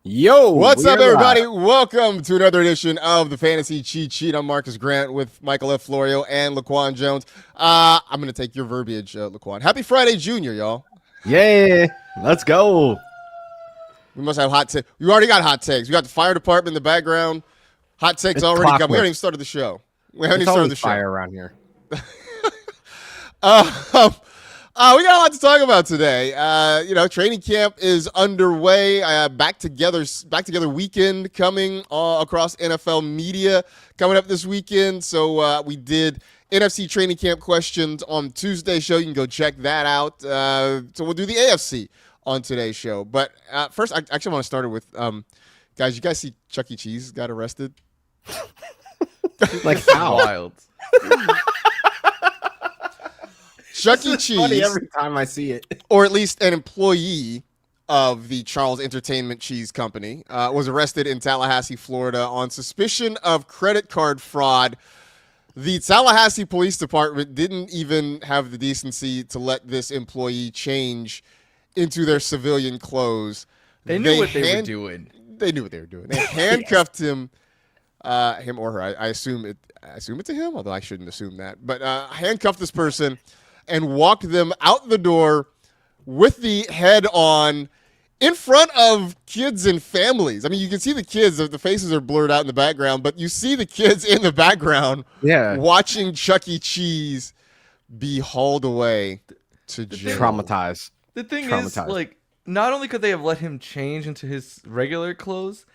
Yo, What's up, we're everybody? live. Welcome to another edition of the Fantasy Cheat Sheet. I'm Marcas Grant with Michael F. Florio and LaQuan Jones. I'm going to take your verbiage, LaQuan. Happy Friday, Junior, y'all. Yeah, let's go. We must have hot takes. We already got hot takes. We got the fire department in the background. Hot takes It's already got. We clockwork. haven't even started the show. We haven't It's even started always the show. fire around here. We got a lot to talk about today. Training camp is underway. Back together weekend coming across NFL media coming up this weekend. So we did NFC training camp questions on Tuesday's show. You can go check that out. So we'll do the AFC on today's show. But first, I actually want to start it with, guys, you guys see Chuck E. Cheese got arrested? Like how? Wild. Chuck E. Cheese, Funny every time I see it. or at least an employee of the Charles Entertainment Cheese Company, was arrested in Tallahassee, Florida on suspicion of credit card fraud. The Tallahassee Police Department didn't even have the decency to let this employee change into their civilian clothes. They knew what they were doing. They knew what they were doing. They handcuffed him or her. I assume it's a him, although I shouldn't assume that. But handcuffed this person and walked them out the door with the head on in front of kids and families. I mean, you can see the kids, the faces are blurred out in the background, but you see the kids in the background watching Chuck E. Cheese be hauled away to jail. Traumatized. The thing is, like, not only could they have let him change into his regular clothes,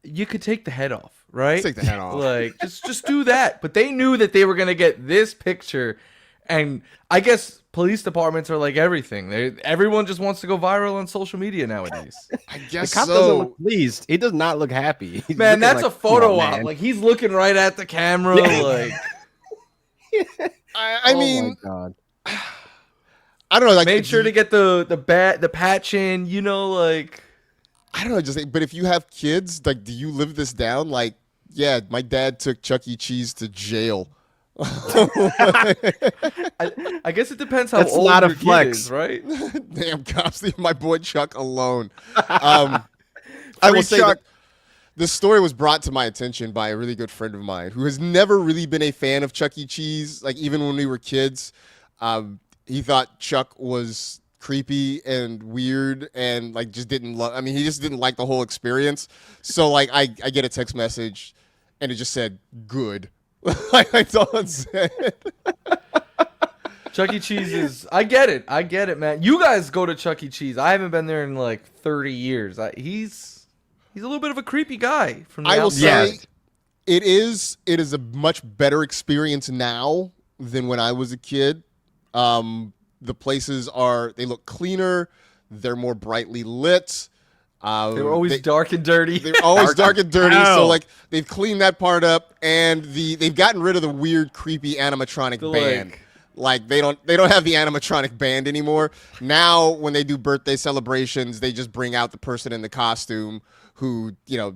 you could take the head off, right? Take the head off. Like, just do that. But they knew that they were going to get this picture. And I guess police departments are like everything. Everyone just wants to go viral on social media nowadays. I guess The cop so. doesn't look pleased. He does not look happy. He's Man, looking that's like, a photo "Come on, op. man." Like, he's looking right at the camera. Yeah. Like, I mean, oh my God. I don't know. Like, made sure to get the patch in, like. I don't know. But if you have kids, like, do you live this down? Like, yeah, my dad took Chuck E. Cheese to jail. I guess it depends how That's old not a your kid flex. is, right? Damn cops, leave my boy Chuck alone. I will say Chuck. that this story was brought to my attention by a really good friend of mine who has never really been a fan of Chuck E. Cheese. Like, even when we were kids, he thought Chuck was creepy and weird and, like, just didn't love. I mean, he just didn't like the whole experience. So, like, I get a text message and it just said good. Like, that's all it said. Chuck E. Cheese is. I get it, man. You guys go to Chuck E. Cheese. I haven't been there in like 30 years. He's a little bit of a creepy guy from the I will outside. say it is a much better experience now than when I was a kid. The places they look cleaner, they're more brightly lit. They were always dark and dirty. They're always dark and dirty. Ow. So, like, they've cleaned that part up, and they've gotten rid of the weird, creepy animatronic band. Like, they don't have the animatronic band anymore. Now, when they do birthday celebrations, they just bring out the person in the costume who,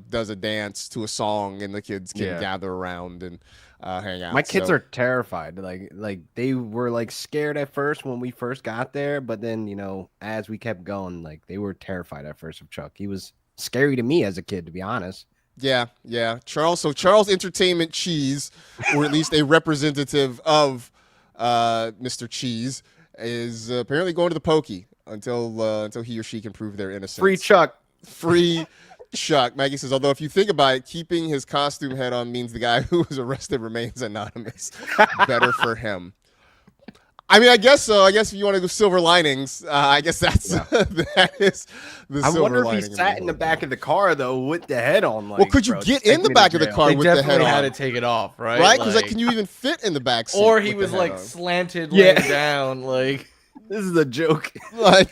does a dance to a song, and the kids can gather around and hang out. My kids are terrified. Like they were like scared at first when we first got there, but then as we kept going, like they were terrified at first of Chuck. He was scary to me as a kid, to be honest. Yeah. Charles Entertainment Cheese, or at least a representative of Mr. Cheese, is apparently going to the pokey until he or she can prove their innocence. Free Chuck. Free Chuck. Maggie says, although if you think about it, keeping his costume head on means the guy who was arrested remains anonymous. Better for him. I mean, I guess so. I guess if you want to go silver linings, I guess that is the silver lining. I wonder if he sat in the back of the car though with the head on. Like, well, could you bro, get just take in the me to back of the jail. car They with the head definitely on? had to take it off, right? Right? Because can you even fit in the back seat? Or he with was the head like on? slanted, Yeah. laying down, like. This is a joke. Like,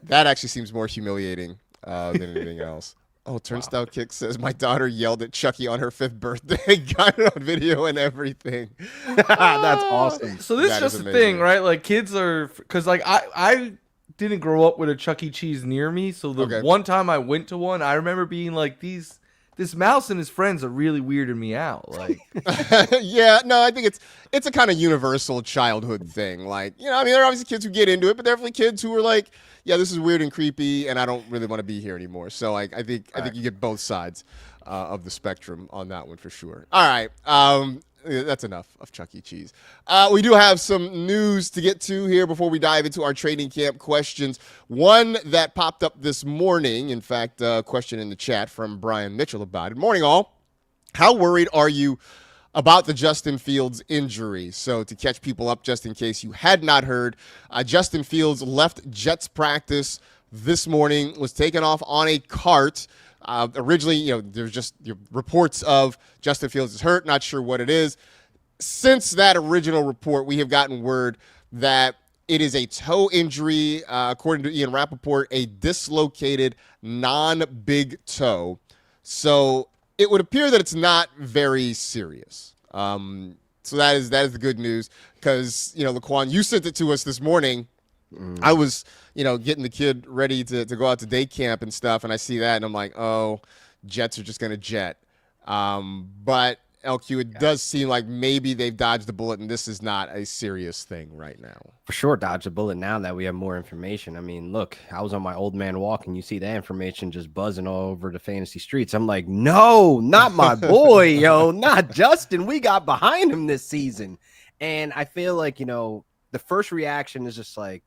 that actually seems more humiliating than anything else. Oh, Turnstile Kick says, my daughter yelled at Chucky on her 5th birthday. Got it on video and everything. That's awesome. So this That is just is the amazing. thing, right? Like, kids are, because like I didn't grow up with a Chuck E. Cheese near me, so the Okay. one time I went to one, I remember being like, these this mouse and his friends are really weirding me out. Like, Yeah, no, I think it's a kind of universal childhood thing. Like, you know, I mean, there are obviously kids who get into it, but there are definitely kids who are like, yeah, this is weird and creepy, and I don't really want to be here anymore. So, like, I think you get both sides of the spectrum on that one for sure. All right, that's enough of Chuck E. Cheese. We do have some news to get to here before we dive into our training camp questions. One that popped up this morning, in fact, a question in the chat from Brian Mitchell about it. Morning, all. How worried are you about the Justin Fields injury? So to catch people up, just in case you had not heard, Justin Fields left Jets practice this morning, was taken off on a cart. Originally, you know, there's just reports of Justin Fields is hurt, not sure what it is. Since that original report, we have gotten word that it is a toe injury, according to Ian Rappaport, a dislocated non-big toe. So it would appear that it's not very serious. So that is the good news, because, you know, LaQuan, you sent it to us this morning. I was, you know, getting the kid ready to go out to day camp and stuff, and I see that, and I'm like, oh, Jets are just going to jet. But, LQ, it does seem like maybe they've dodged the bullet, and this is not a serious thing right now. For sure, dodge the bullet now that we have more information. I mean, look, I was on my old man walk, and you see that information just buzzing all over the fantasy streets. I'm like, no, not my boy, yo, not Justin. We got behind him this season. And I feel like, you know, the first reaction is just like,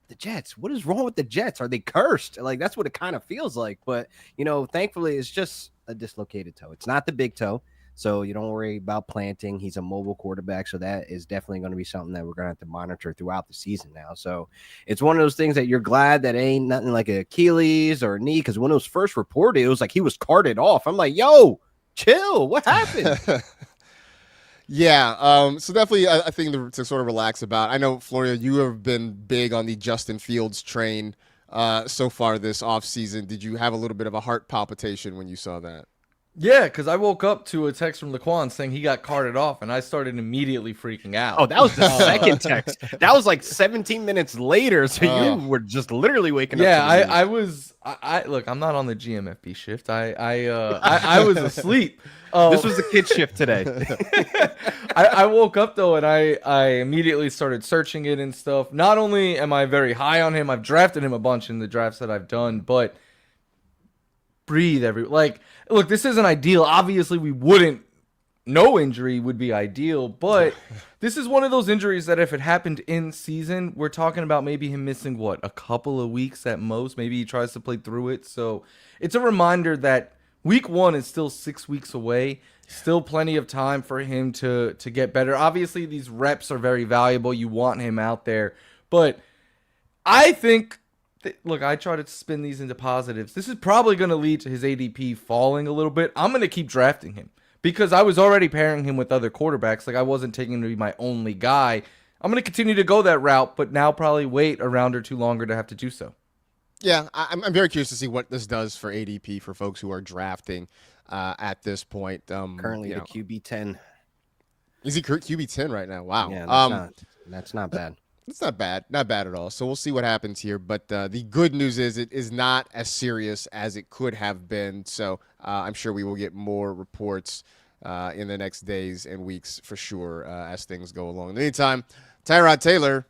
the Jets, what is wrong with the Jets? Are they cursed? Like, that's what it kind of feels like. But, you know, thankfully, it's just a dislocated toe. It's not the big toe. So you don't worry about planting. He's a mobile quarterback. So that is definitely going to be something that we're going to have to monitor throughout the season now. So it's one of those things that you're glad that ain't nothing like an Achilles or a knee. Because when it was first reported, it was like he was carted off. I'm like, yo, chill. What happened? Yeah, so definitely a thing to sort of relax about. I know, Florio, you have been big on the Justin Fields train so far this offseason. Did you have a little bit of a heart palpitation when you saw that? yeah, because I woke up to a text from LaQuan saying he got carted off, and I started immediately freaking out. Oh, that was the second text. That was like 17 minutes later. So you were just literally waking up. Yeah, I was. I look. I'm not on the GMFB shift. I was asleep. This was the kid shift today. I woke up though, and I immediately started searching it and stuff. Not only am I very high on him, I've drafted him a bunch in the drafts that I've done, but breathe look, this isn't ideal. Obviously, we wouldn't. No injury would be ideal, but this is one of those injuries that if it happened in season, we're talking about maybe him missing a couple of weeks at most. Maybe he tries to play through it. So it's a reminder that week 1 is still 6 weeks away. Still plenty of time for him to get better. Obviously, these reps are very valuable. You want him out there, but I think. Look, I try to spin these into positives. This is probably going to lead to his ADP falling a little bit. I'm going to keep drafting him because I was already pairing him with other quarterbacks. Like, I wasn't taking him to be my only guy. I'm going to continue to go that route, but now probably wait a round or two longer to have to do so. Yeah, I'm very curious to see what this does for ADP for folks who are drafting at this point. Currently the QB 10. Is he QB 10 right now? Wow. Yeah, that's not bad. It's not bad at all. So we'll see what happens here. But the good news is it is not as serious as it could have been. So I'm sure we will get more reports in the next days and weeks for sure as things go along. In the meantime, Tyrod Taylor,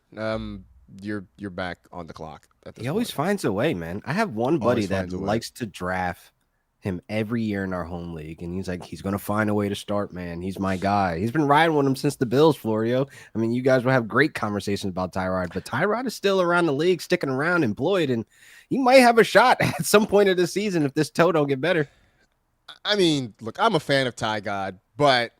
you're back on the clock. He always finds a way, man. I have one buddy that likes to draft him every year in our home league, and he's like, he's gonna find a way to start, man. He's my guy. He's been riding with him since the Bills, Florio. I mean, you guys will have great conversations about Tyrod, but Tyrod is still around the league, sticking around, employed, and he might have a shot at some point of the season if this toe don't get better. I mean, look, I'm a fan of Ty God, but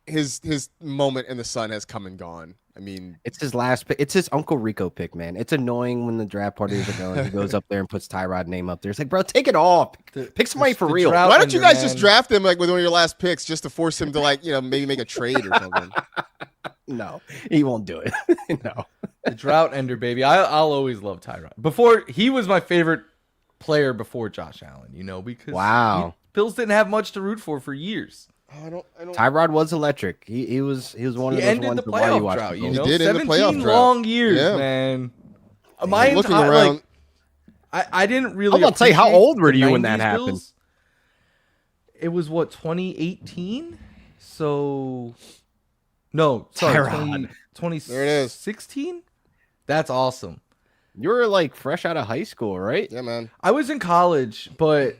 his moment in the sun has come and gone. I mean, it's his last pick. It's his Uncle Rico pick, man. It's annoying when the draft parties are going. He goes up there and puts Tyrod name up there. It's like, bro, take it off. Pick somebody for real. Why don't you guys just draft him like with one of your last picks just to force him to maybe make a trade or something? No, he won't do it. No. The drought ender, baby. I'll always love Tyrod. Before, he was my favorite player before Josh Allen, because Bills didn't have much to root for years. I don't. Tyrod was electric. He was one of those ended ones the playoff drought. He did end the playoff drought. 17 long years, man. My looking around, I didn't really. I'll tell you, how old were you when that happened? it was what, 2018? So no, sorry, Tyrod. 2016? That's awesome. You were like fresh out of high school, right? Yeah, man. I was in college, but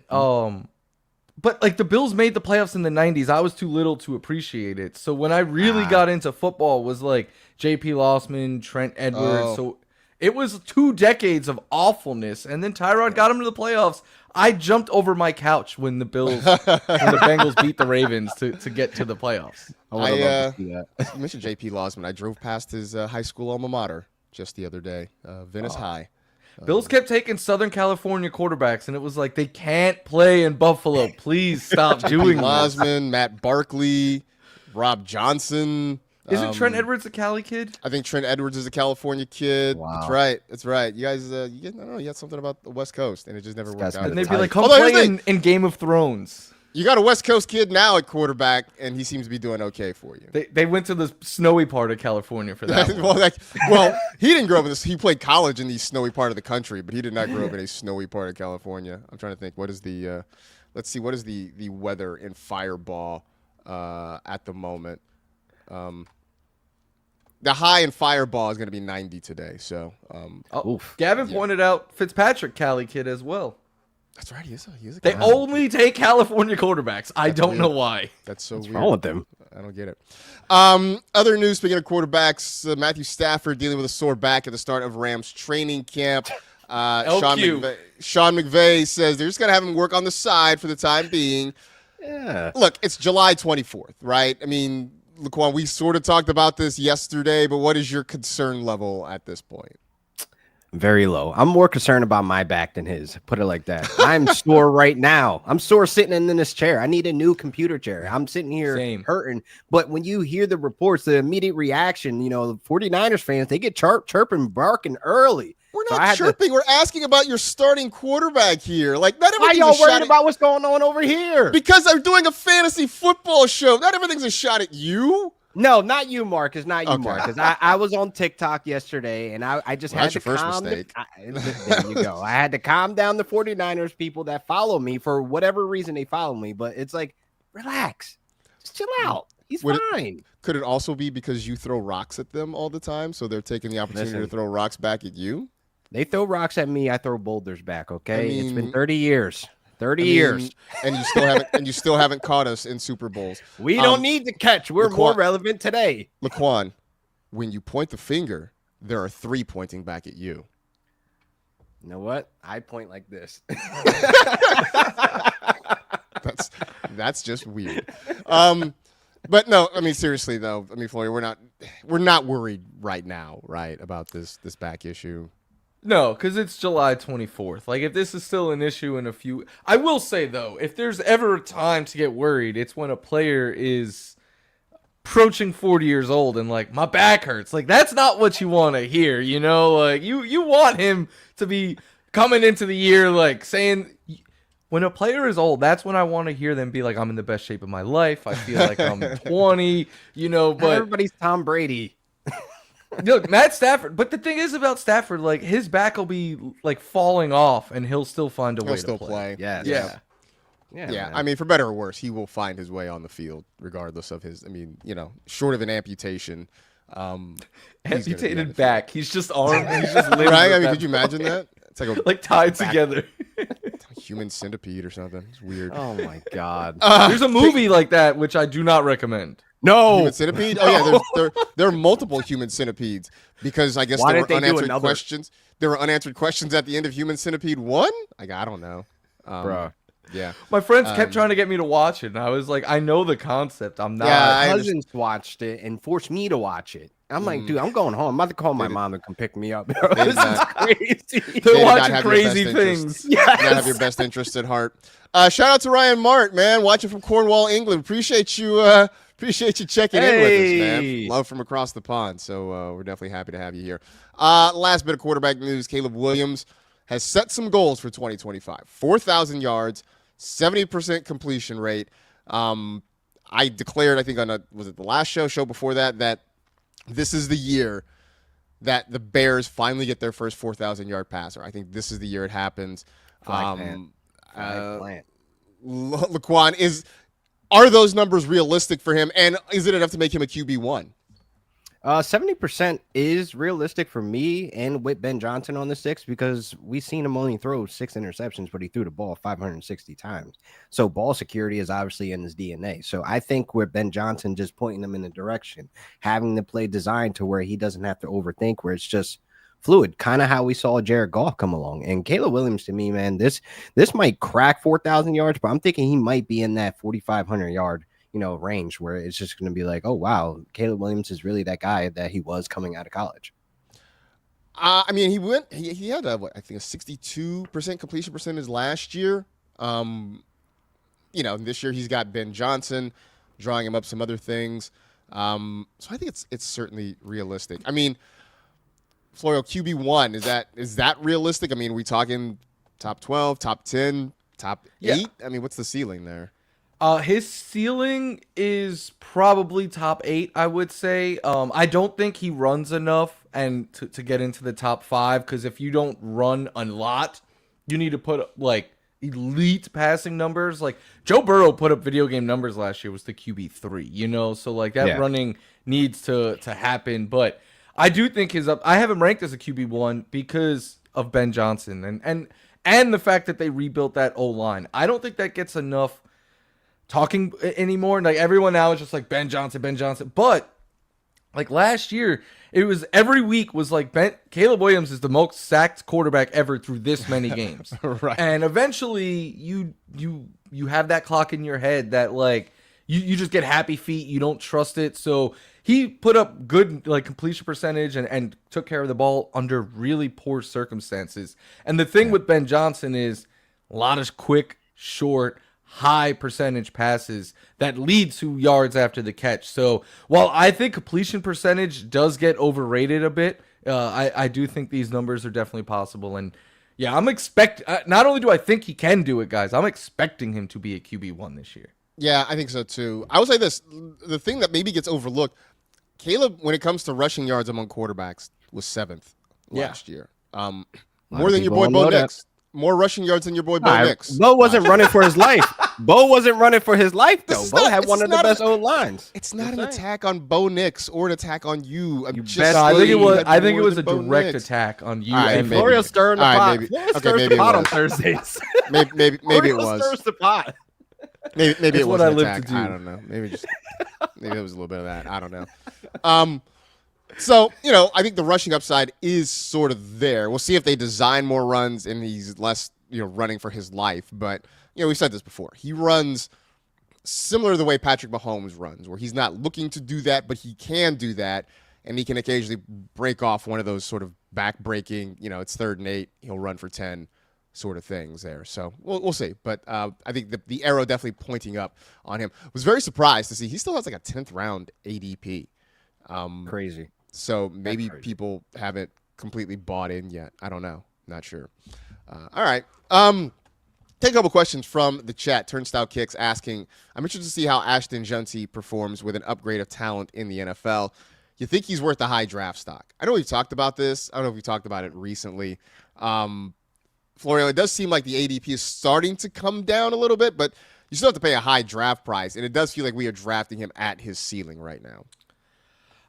like the Bills made the playoffs in the 90s. I was too little to appreciate it. So when I really got into football was like JP Lossman, Trent Edwards. Oh. So it was 2 decades of awfulness, and then Tyrod got him to the playoffs. I jumped over my couch when the Bengals beat the Ravens to get to the playoffs. I would love to see that. You mentioned JP Lossman. I drove past his high school alma mater just the other day, Venice High. Bills kept taking Southern California quarterbacks, and it was like, they can't play in Buffalo. Please stop doing this. Lossman, Matt Barkley, Rob Johnson. Isn't Trent Edwards a Cali kid? I think Trent Edwards is a California kid. Wow. That's right. That's right. You guys, I don't know, you had something about the West Coast, and it just never worked guy's out. been And a they'd be like, come Although, here's play the in Game of Thrones. You got a West Coast kid now at quarterback, and he seems to be doing okay for you. They went to the snowy part of California for that one. well, he didn't grow up in this. He played college in the snowy part of the country, but he did not grow up in a snowy part of California. I'm trying to think. What is the? Let's see. What is the weather in Fireball at the moment? The high in Fireball is going to be 90 today. So, Gavin pointed out Fitzpatrick, Cali kid as well. that's right. He is a They Cali. only take California quarterbacks. I don't know why. That's so What's weird. wrong with them? I don't get it. Other news, speaking of quarterbacks, Matthew Stafford dealing with a sore back at the start of Rams training camp. LQ. Sean McVay says they're just going to have him work on the side for the time being. Yeah. Look, it's July 24th, right? I mean, LaQuan, we sort of talked about this yesterday, but what is your concern level at this point? Very low. I'm more concerned about my back than his. Put it like that. I'm sore right now. I'm sore sitting in this chair. I need a new computer chair. I'm sitting here hurting. But when you hear the reports, the immediate reaction, the 49ers fans, they get chirping, barking early. We're not chirping. We're asking about your starting quarterback here. Like, not why everything's y'all worried about what's going on over here? Because I'm doing a fantasy football show. Not everything's a shot at you. No, not you, Marcus. Not you, Okay. Marcus. I was on TikTok yesterday, and I just had to your first calm mistake. There you go. I had to calm down the 49ers people that follow me for whatever reason they follow me. But it's like, relax. Just chill out. He's fine. Could it also be because you throw rocks at them all the time, so they're taking the opportunity to throw rocks back at you? They throw rocks at me. I throw boulders back. Okay, it's been mean- 30 years. 30 years. And you still haven't caught us in Super Bowls. We don't need to catch. We're more relevant today. LaQuan, when you point the finger, there are 3 pointing back at you. You know what? I point like this. That's just weird. But no, I mean seriously though. I mean, Florio, we're not worried right now, right, about this back issue. No, because it's July 24th. Like, if this is still an issue in a few... I will say, though, if there's ever a time to get worried, it's when a player is approaching 40 years old and, like, my back hurts. Like, that's not what you want to hear, Like, you want him to be coming into the year, like, saying... When a player is old, that's when I want to hear them be like, I'm in the best shape of my life. I feel like I'm 20, but... Everybody's Tom Brady. Look, Matt Stafford. But the thing is about Stafford, like, his back will be like falling off, and he'll still find a way to play. Yes. Yeah. Yeah. I mean, for better or worse, he will find his way on the field, regardless of his. I mean, short of an amputation. Amputated back. He's just armed. He's just living. Right? I mean, could you imagine that? It's like a like tied together. human centipede or something. It's weird. Oh my God. There's a movie like that which I do not recommend. No. Human centipede? Oh yeah, there are multiple human centipedes because I guess Why there were didn't they do unanswered another? questions. There were unanswered questions at the end of Human Centipede 1? I don't know. Bruh. Yeah. My friends kept trying to get me to watch it, and I was like, I know the concept. I'm not. Yeah, My I cousins watched it and forced me to watch it. I'm like, dude, I'm going home. I'm about to call my mom to come pick me up. This is not- crazy. They They're did not watching have your crazy best things. interest. Yes. Not have your best interest at heart. Shout out to Ryan Mart, man, watching from Cornwall, England. Appreciate you checking in with us, man. Love from across the pond. So we're definitely happy to have you here. Last bit of quarterback news: Caleb Williams has set some goals for 2025. 4,000 yards, 70% completion rate. I declared, I think was it the last show before that this is the year that the Bears finally get their first 4,000 yard passer. I think this is the year it happens. Flag plant. LaQuan, are those numbers realistic for him, and is it enough to make him a QB1? 70% is realistic for me and with Ben Johnson on the six, because we've seen him only throw 6 interceptions, but he threw the ball 560 times. So ball security is obviously in his DNA. So I think with Ben Johnson just pointing him in a direction, having the play designed to where he doesn't have to overthink, where it's just fluid, kind of how we saw Jared Goff come along. And Caleb Williams, to me, man, this might crack 4,000 yards, but I'm thinking he might be in that 4,500 yard range where it's just going to be like, oh, wow, Caleb Williams is really that guy that he was coming out of college. I mean, he had I think a 62% completion percentage last year. This year he's got Ben Johnson drawing him up some other things. So I think it's certainly realistic. I mean, Florio, QB1, is that realistic? I mean, we talking top 12, top 10, top 8? I mean, what's the ceiling there? His ceiling is probably top 8, I would say. I don't think he runs enough and to get into the top 5, because if you don't run a lot, you need to put up like elite passing numbers. Like Joe Burrow put up video game numbers last year, was the QB3, so like that running needs to happen. But I do think his up. I have him ranked as a QB1 because of Ben Johnson and the fact that they rebuilt that O-line. I don't think that gets enough talking anymore. Like everyone now is just like Ben Johnson. But like last year, it was every week was like Caleb Williams is the most sacked quarterback ever through this many games. Right. And eventually you have that clock in your head that like you just get happy feet. You don't trust it. So he put up good like completion percentage and took care of the ball under really poor circumstances. And the thing with Ben Johnson is a lot of quick, short, high percentage passes that lead to yards after the catch. So while I think completion percentage does get overrated a bit, I do think these numbers are definitely possible. And yeah, not only do I think he can do it, guys, I'm expecting him to be a QB1 this year. Yeah, I think so too. I would say this, the thing that maybe gets overlooked, Caleb, when it comes to rushing yards among quarterbacks, was 7th last year. More than your boy Bo Nix. More rushing yards than your boy Bo Nix. Bo wasn't running for his life. Bo wasn't running for his life, though. Bo had one of the best old lines. It's not an attack on Bo Nix or an attack on you. I think it was a direct attack on you. And Florio stirring the pot. Maybe the pot on Thursdays. Maybe it was. Stirs the pot. Maybe it was what I an live attack. to do. I don't know. Maybe it was a little bit of that. I don't know. So, I think the rushing upside is sort of there. We'll see if they design more runs and he's less, running for his life. But, we've said this before. He runs similar to the way Patrick Mahomes runs, where he's not looking to do that, but he can do that. And he can occasionally break off one of those sort of back-breaking, it's 3rd and 8, he'll run for 10 sort of things there. So we'll see. But I think the arrow definitely pointing up on him. Was very surprised to see he still has like a 10th round ADP. Crazy. So maybe people haven't completely bought in yet. I don't know. Not sure. All right. Take a couple questions from the chat. Turnstile Kicks asking, I'm interested to see how Ashton Junty performs with an upgrade of talent in the NFL. You think he's worth a high draft stock? I know we've talked about this. I don't know if we talked about it recently. Florio, it does seem like the ADP is starting to come down a little bit, but you still have to pay a high draft price, and it does feel like we are drafting him at his ceiling right now.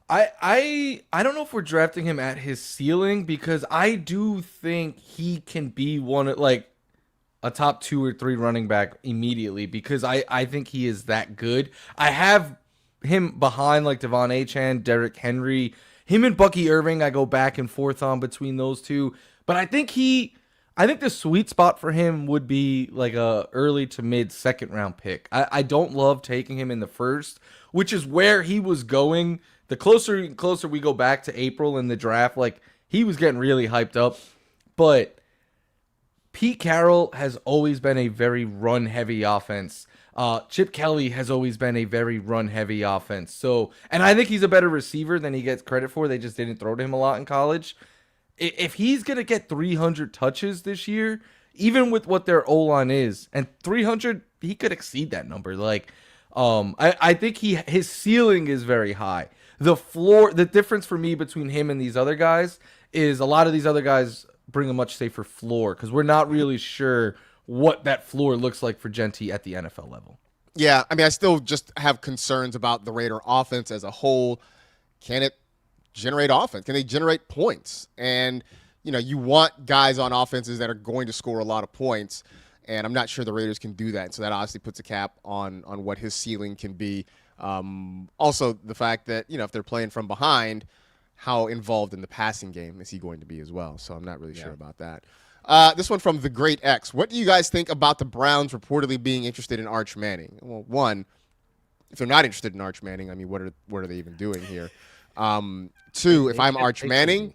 I don't know if we're drafting him at his ceiling, because I do think he can be one of like a top 2 or 3 running back immediately, because I think he is that good. I have him behind like Devon Achane, Derrick Henry, him and Bucky Irving. I go back and forth on between those two, but I think the sweet spot for him would be like a early to mid 2nd round pick. I don't love taking him in the 1st, which is where he was going. The closer we go back to April in the draft, like he was getting really hyped up. But Pete Carroll has always been a very run-heavy offense. Chip Kelly has always been a very run-heavy offense. So, and I think he's a better receiver than he gets credit for. They just didn't throw to him a lot in college. If he's going to get 300 touches this year, even with what their O-line is, and 300, he could exceed that number. Like, I think his ceiling is very high. The difference for me between him and these other guys is a lot of these other guys bring a much safer floor, because we're not really sure what that floor looks like for Genty at the NFL level. Yeah, I mean, I still just have concerns about the Raider offense as a whole. Can it generate offense? Can they generate points? And, you want guys on offenses that are going to score a lot of points, and I'm not sure the Raiders can do that. So that obviously puts a cap on what his ceiling can be. Also, the fact that, if they're playing from behind, how involved in the passing game is he going to be as well? So I'm not really sure about that. This one from The Great X. What do you guys think about the Browns reportedly being interested in Arch Manning? Well, one, if they're not interested in Arch Manning, I mean, what are they even doing here? Two, if I'm Arch Manning,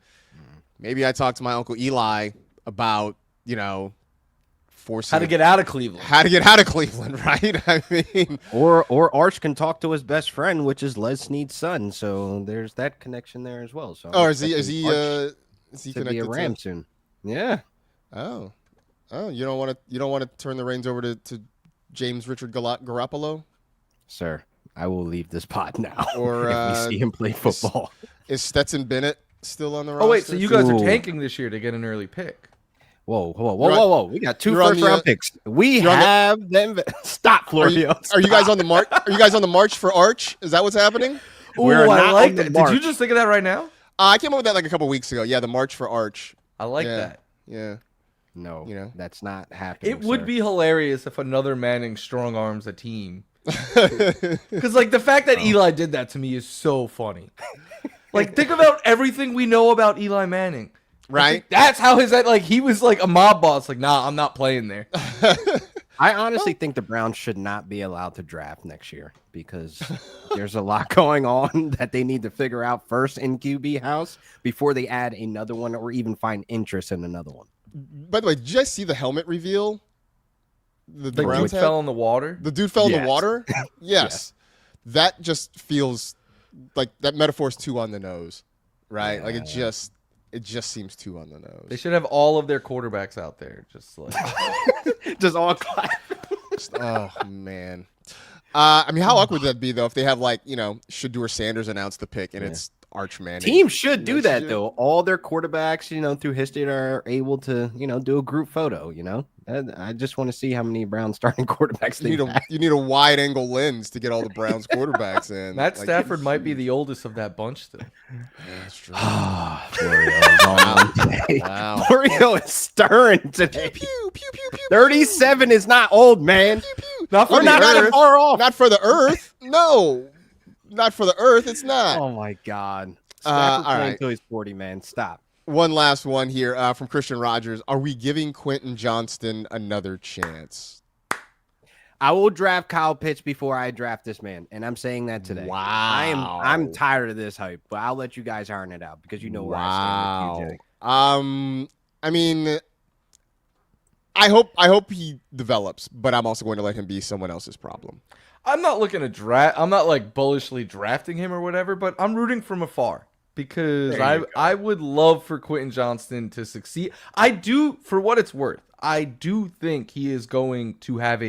maybe I talk to my Uncle Eli about, forcing How to get out of Cleveland. How to get out of Cleveland, right? I mean, or Arch can talk to his best friend, which is Les Snead's son. So there's that connection there as well. So is he to connected be a Ram soon? Yeah. Oh, you don't want to turn the reins over to James Richard Garoppolo? Sir, I will leave this pod now. Or if we see him play football. Is Stetson Bennett still on the roster? Oh wait, so you guys are tanking this year to get an early pick? Whoa! We got 2 first-round picks. We have them. Stop, Florio. Are you guys on the march? Are you guys on the march for Arch? Is that what's happening? Oh, I like that. Did you just think of that right now? I came up with that like a couple weeks ago. Yeah, the march for Arch. I like that. Yeah. No, that's not happening. It would be hilarious if another Manning strong arms a team. Because the fact that Eli did that to me is so funny. Think about everything we know about Eli Manning. Right? That's how he was like a mob boss. Nah, I'm not playing there. I honestly think the Browns should not be allowed to draft next year because there's a lot going on that they need to figure out first in QB house before they add another one or even find interest in another one. By the way, did you guys see the helmet reveal? The Browns dude fell in the water. The dude fell in the water? Yes. That just feels like that metaphor is too on the nose, right? Yeah. It just seems too on the nose. They should have all of their quarterbacks out there, just just all clap. Oh man. I mean, how awkward would that be though if they have Shedeur Sanders announce the pick and it's Arch Manning? Teams should do that though. All their quarterbacks, through history are able to, do a group photo. I just want to see how many Browns starting quarterbacks you need a wide angle lens to get all the Browns quarterbacks in. Matt Stafford might be the oldest of that bunch still. Yeah, that's true. Florio is on today. Wow. Florio is stirring today. Pew, pew, pew, pew, 37 is not old, man. pew, pew. We're not that far off. Not for the Earth. No. Not for the Earth. It's not. Oh my God. All right. Until he's 40, man. Stop. One last one here from Christian Rogers. Are we giving Quentin Johnston another chance? I will draft Kyle Pitts before I draft this man, and I'm saying that today. Wow. I'm tired of this hype, but I'll let you guys iron it out because you know where I stand with QJ. I mean, I hope he develops, but I'm also going to let him be someone else's problem. I'm not looking to draft. I'm not bullishly drafting him or whatever, but I'm rooting from afar because I would love for Quentin Johnston to succeed. I do, for what it's worth. I do think he is going to have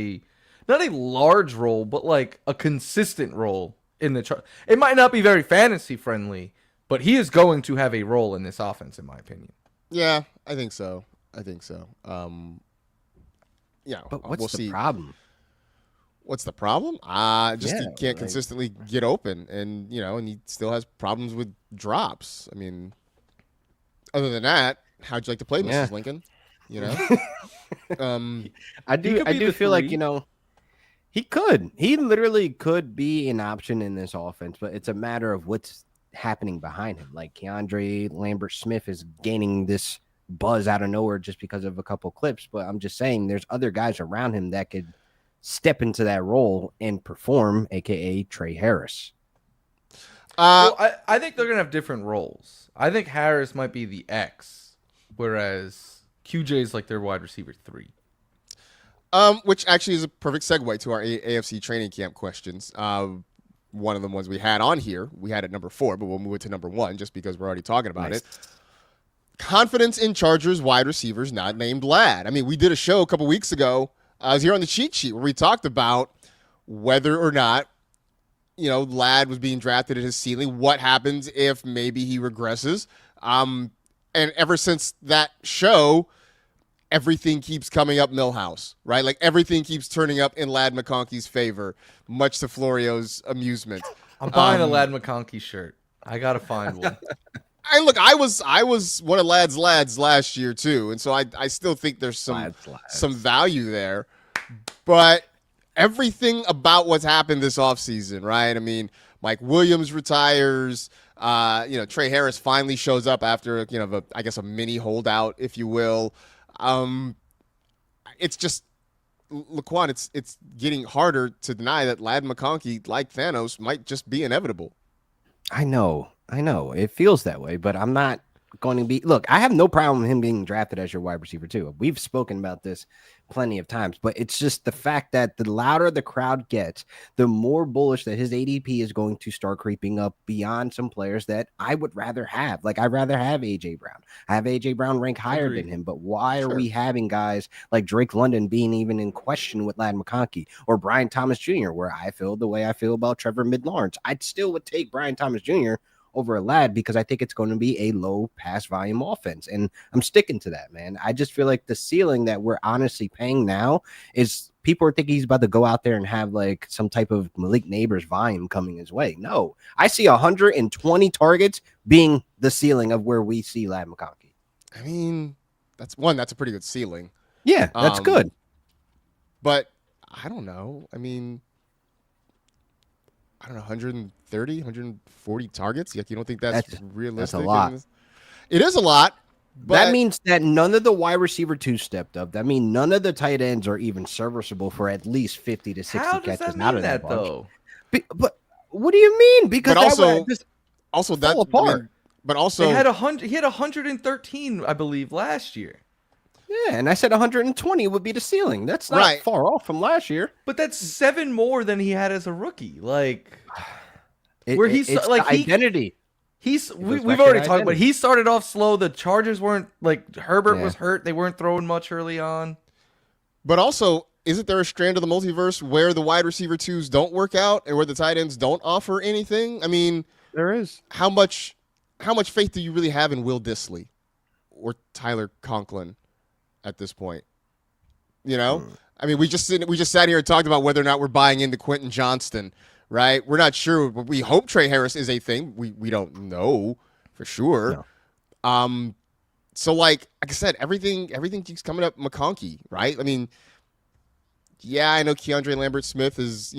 not a large role, but a consistent role in the. It might not be very fantasy friendly, but he is going to have a role in this offense, in my opinion. Yeah, I think so. But what's the problem? What's the problem? He can't consistently get open, and and he still has problems with drops. I mean, other than that, how'd you like to play, Mrs. Lincoln? I do feel like he literally could be an option in this offense, but it's a matter of what's happening behind him. Like Keandre Lambert-Smith is gaining this buzz out of nowhere just because of a couple clips, but I'm just saying there's other guys around him that could step into that role and perform, aka Trey Harris. I think they're gonna have different roles. I think Harris might be the X, whereas QJ is their wide receiver 3. Which actually is a perfect segue to our AFC training camp questions. One of the ones we had on here, we had at number 4, but we'll move it to number 1 just because we're already talking about it. Confidence in Chargers wide receivers not named Ladd. I mean, we did a show a couple weeks ago. I was here on the cheat sheet where we talked about whether or not, Ladd was being drafted at his ceiling. What happens if maybe he regresses? And ever since that show, everything keeps coming up Millhouse, right? Like everything keeps turning up in Ladd McConkey's favor, much to Florio's amusement. I'm buying a Ladd McConkey shirt. I gotta find one. And look, I was one of Ladd's lads last year too, and so I still think there's some value there. But everything about what's happened this offseason, right? I mean, Mike Williams retires. Trey Harris finally shows up after a mini holdout, if you will. It's just LaQuan. It's getting harder to deny that Ladd McConkey, like Thanos, might just be inevitable. I know. It feels that way, but I'm not going to be. Look, I have no problem with him being drafted as your wide receiver too. We've spoken about this plenty of times, but it's just the fact that the louder the crowd gets, the more bullish that his ADP is going to start creeping up beyond some players that I would rather have. Like, I'd rather have AJ Brown. I have AJ Brown rank higher than him, but why are we having guys like Drake London being even in question with Ladd McConkey or Brian Thomas Jr., where I feel the way I feel about Trevor Mid-Lawrence? I'd still would take Brian Thomas Jr. over a Ladd because I think it's going to be a low pass volume offense. And I'm sticking to that, man. I just feel like the ceiling that we're honestly paying now is people are thinking he's about to go out there and have like some type of Malik Neighbors volume coming his way. No, I see 120 targets being the ceiling of where we see Ladd McConkey. I mean, that's a pretty good ceiling. Yeah, that's good. But I don't know. I mean, 130, 140 targets? You don't think that's realistic? That's a lot. It is a lot. But that means that none of the wide receiver 2 stepped up. That means none of the tight ends are even serviceable for at least 50 to 60 catches out of that bunch. Though? But what do you mean? Because also fell apart. But also he had 113, I believe, last year. Yeah, and I said 120 would be the ceiling. That's not far off from last year. But that's 7 more than he had as a rookie. Like, identity. We've already talked about. He started off slow. The Chargers weren't like Herbert was hurt. They weren't throwing much early on. But also, isn't there a strand of the multiverse where the wide receiver 2s don't work out and where the tight ends don't offer anything? I mean, there is. How much faith do you really have in Will Dissly or Tyler Conklin at this point? I mean, we just sat here and talked about whether or not we're buying into Quentin Johnston, right? We're not sure. We hope Trey Harris is a thing. We don't know for sure. No. So like I said, everything keeps coming up McConkey, right? I mean, yeah, I know Keandre Lambert-Smith is,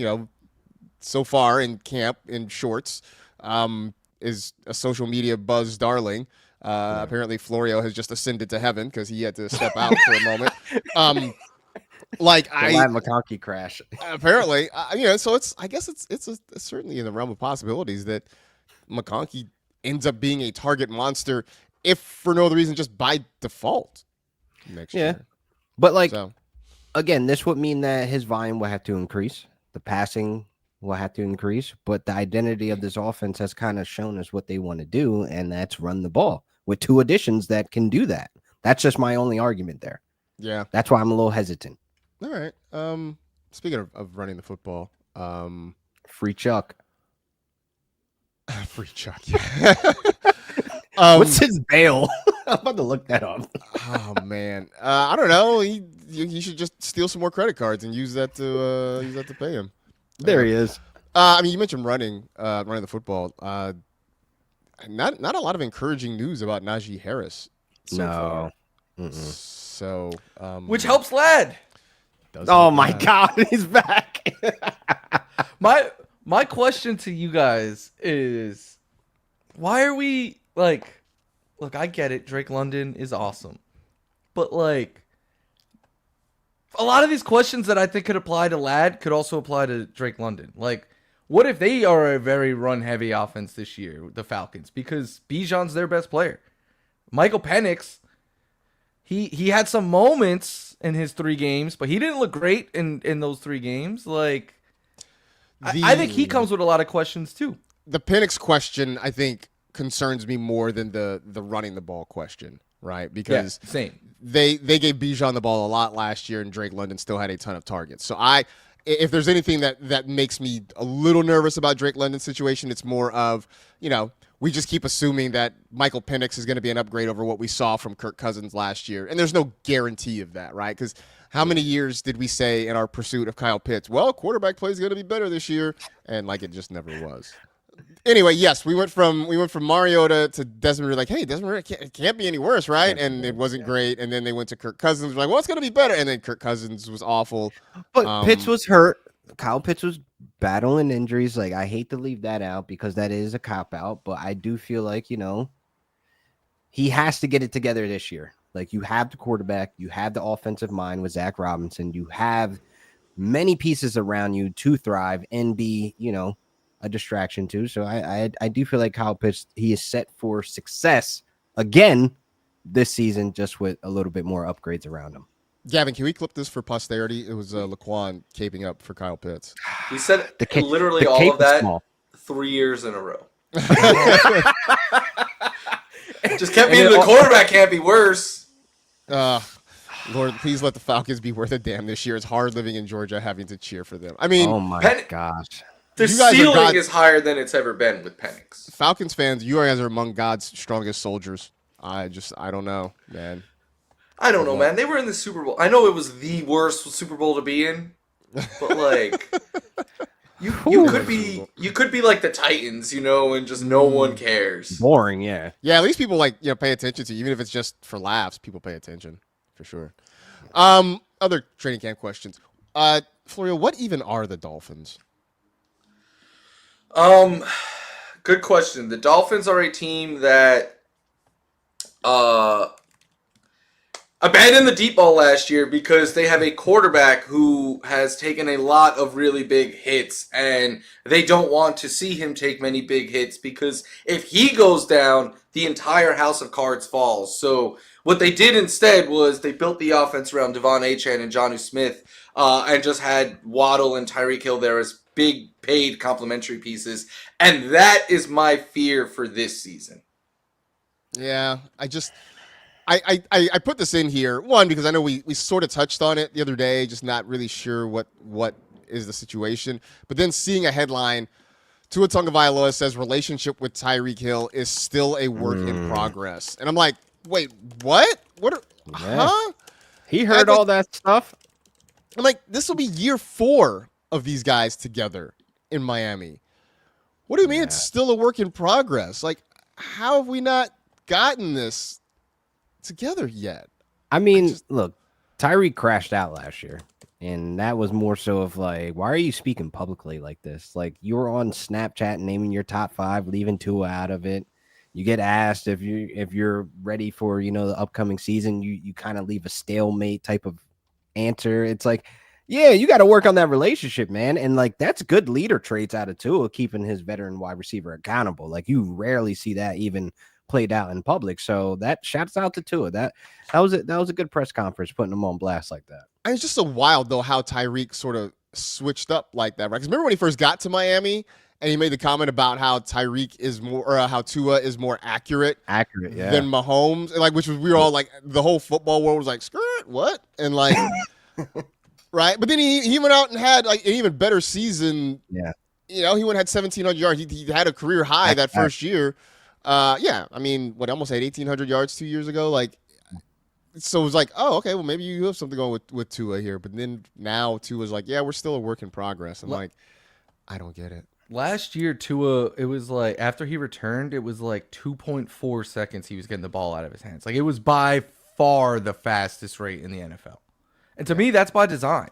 so far in camp in shorts, is a social media buzz darling. Apparently Florio has just ascended to heaven because he had to step out for a moment. Ladd McConkey crash. Apparently, so I guess it's certainly in the realm of possibilities that McConkey ends up being a target monster, if for no other reason, just by default next year. But again, this would mean that his volume will have to increase. The passing will have to increase, but the identity of this offense has kind of shown us what they want to do, and that's run the ball with 2 additions that can do that. That's just my only argument there. Yeah. That's why I'm a little hesitant. All right. Speaking of running the football, free Chuck. Free Chuck. What's his bail? I'm about to look that up. Oh man, I don't know. He should just steal some more credit cards and use that to pay him. There he is. I mean, you mentioned running the football. Not a lot of encouraging news about Najee Harris so far. So, which helps Ladd. Oh my God, he's back. My question to you guys is, why are we like? Look, I get it. Drake London is awesome, but like, a lot of these questions that I think could apply to Ladd could also apply to Drake London. Like, what if they are a very run-heavy offense this year, the Falcons? Because Bijan's their best player. Michael Penix, he had some moments in his 3 games, but he didn't look great in those 3 games. Like, I think he comes with a lot of questions too. The Penix question, I think, concerns me more than the running the ball question, right? Because same. They gave Bijan the ball a lot last year, and Drake London still had a ton of targets. So if there's anything that makes me a little nervous about Drake London's situation, it's more of, we just keep assuming that Michael Penix is going to be an upgrade over what we saw from Kirk Cousins last year. And there's no guarantee of that, right? Because how many years did we say in our pursuit of Kyle Pitts, well, quarterback play is going to be better this year, and like it just never was. Anyway, yes, we went from Mariota to Desmond Ridder, like, hey, Desmond Ridder it can't be any worse, right? And it wasn't great. And then they went to Kirk Cousins, like, well, it's going to be better. And then Kirk Cousins was awful. But Pitts was hurt. Kyle Pitts was battling injuries. Like, I hate to leave that out because that is a cop-out, but I do feel like, he has to get it together this year. Like, you have the quarterback, you have the offensive mind with Zach Robinson, you have many pieces around you to thrive and be, a distraction too. So I do feel like Kyle Pitts, he is set for success again this season, just with a little bit more upgrades around him. Gavin, can we clip this for posterity? It was LaQuan caping up for Kyle Pitts. He said literally all of that 3 years in a row. Just kept being the quarterback can't be worse. Lord, please let the Falcons be worth a damn this year. It's hard living in Georgia having to cheer for them. I mean, oh my gosh. The ceiling is higher than it's ever been with Penix. Falcons fans, you guys are among God's strongest soldiers. I don't know, man. I don't know, man. They were in the Super Bowl. I know it was the worst Super Bowl to be in, but like, you could be like the Titans, and just no one cares. Boring, yeah. Yeah, at least people pay attention to you, even if it's just for laughs. People pay attention for sure. Other training camp questions. Florio, what even are the Dolphins? Good question. The Dolphins are a team that abandoned the deep ball last year because they have a quarterback who has taken a lot of really big hits, and they don't want to see him take many big hits because if he goes down, the entire house of cards falls. So what they did instead was they built the offense around Devon Achane and Jonnu Smith, and just had Waddle and Tyreek Hill there as big paid complimentary pieces, and that is my fear for this season. Yeah, I put this in here, one, because I know we sort of touched on it the other day, just not really sure what is the situation. But then seeing a headline, Tua Tagovailoa says relationship with Tyreek Hill is still a work in progress. And I'm like, wait, what? Huh? He heard all that stuff. I'm like, this will be year 4 of these guys together in Miami. What do you mean it's still a work in progress? Like, how have we not gotten this together yet? I mean, look, Tyreek crashed out last year, and that was more so of like, why are you speaking publicly like this? Like, you were on Snapchat naming your top 5, leaving Tua out of it. You get asked if you're ready for the upcoming season. You kind of leave a stalemate type of answer. It's like, yeah, you got to work on that relationship, man. And like, that's good leader traits out of Tua, keeping his veteran wide receiver accountable. Like, you rarely see that even played out in public. So that shouts out to Tua. That was a good press conference, putting him on blast like that. It's just so wild though how Tyreek sort of switched up like that, right? Because remember when he first got to Miami and he made the comment about how Tyreek is more, or how Tua is more accurate than Mahomes, and like, which was, we were all like, the whole football world was like, skirt, what? And like, right? But then he went out and had like an even better season. Yeah. He went and had 1,700 yards. He had a career high that first year. I mean, almost had 1,800 yards 2 years ago. Like, so it was like, oh, okay, well, maybe you have something going with Tua here. But then now Tua's like, yeah, we're still a work in progress. And like, I don't get it. Last year, Tua, it was like, after he returned, it was like 2.4 seconds he was getting the ball out of his hands. Like, it was by far the fastest rate in the NFL. And to me, that's by design.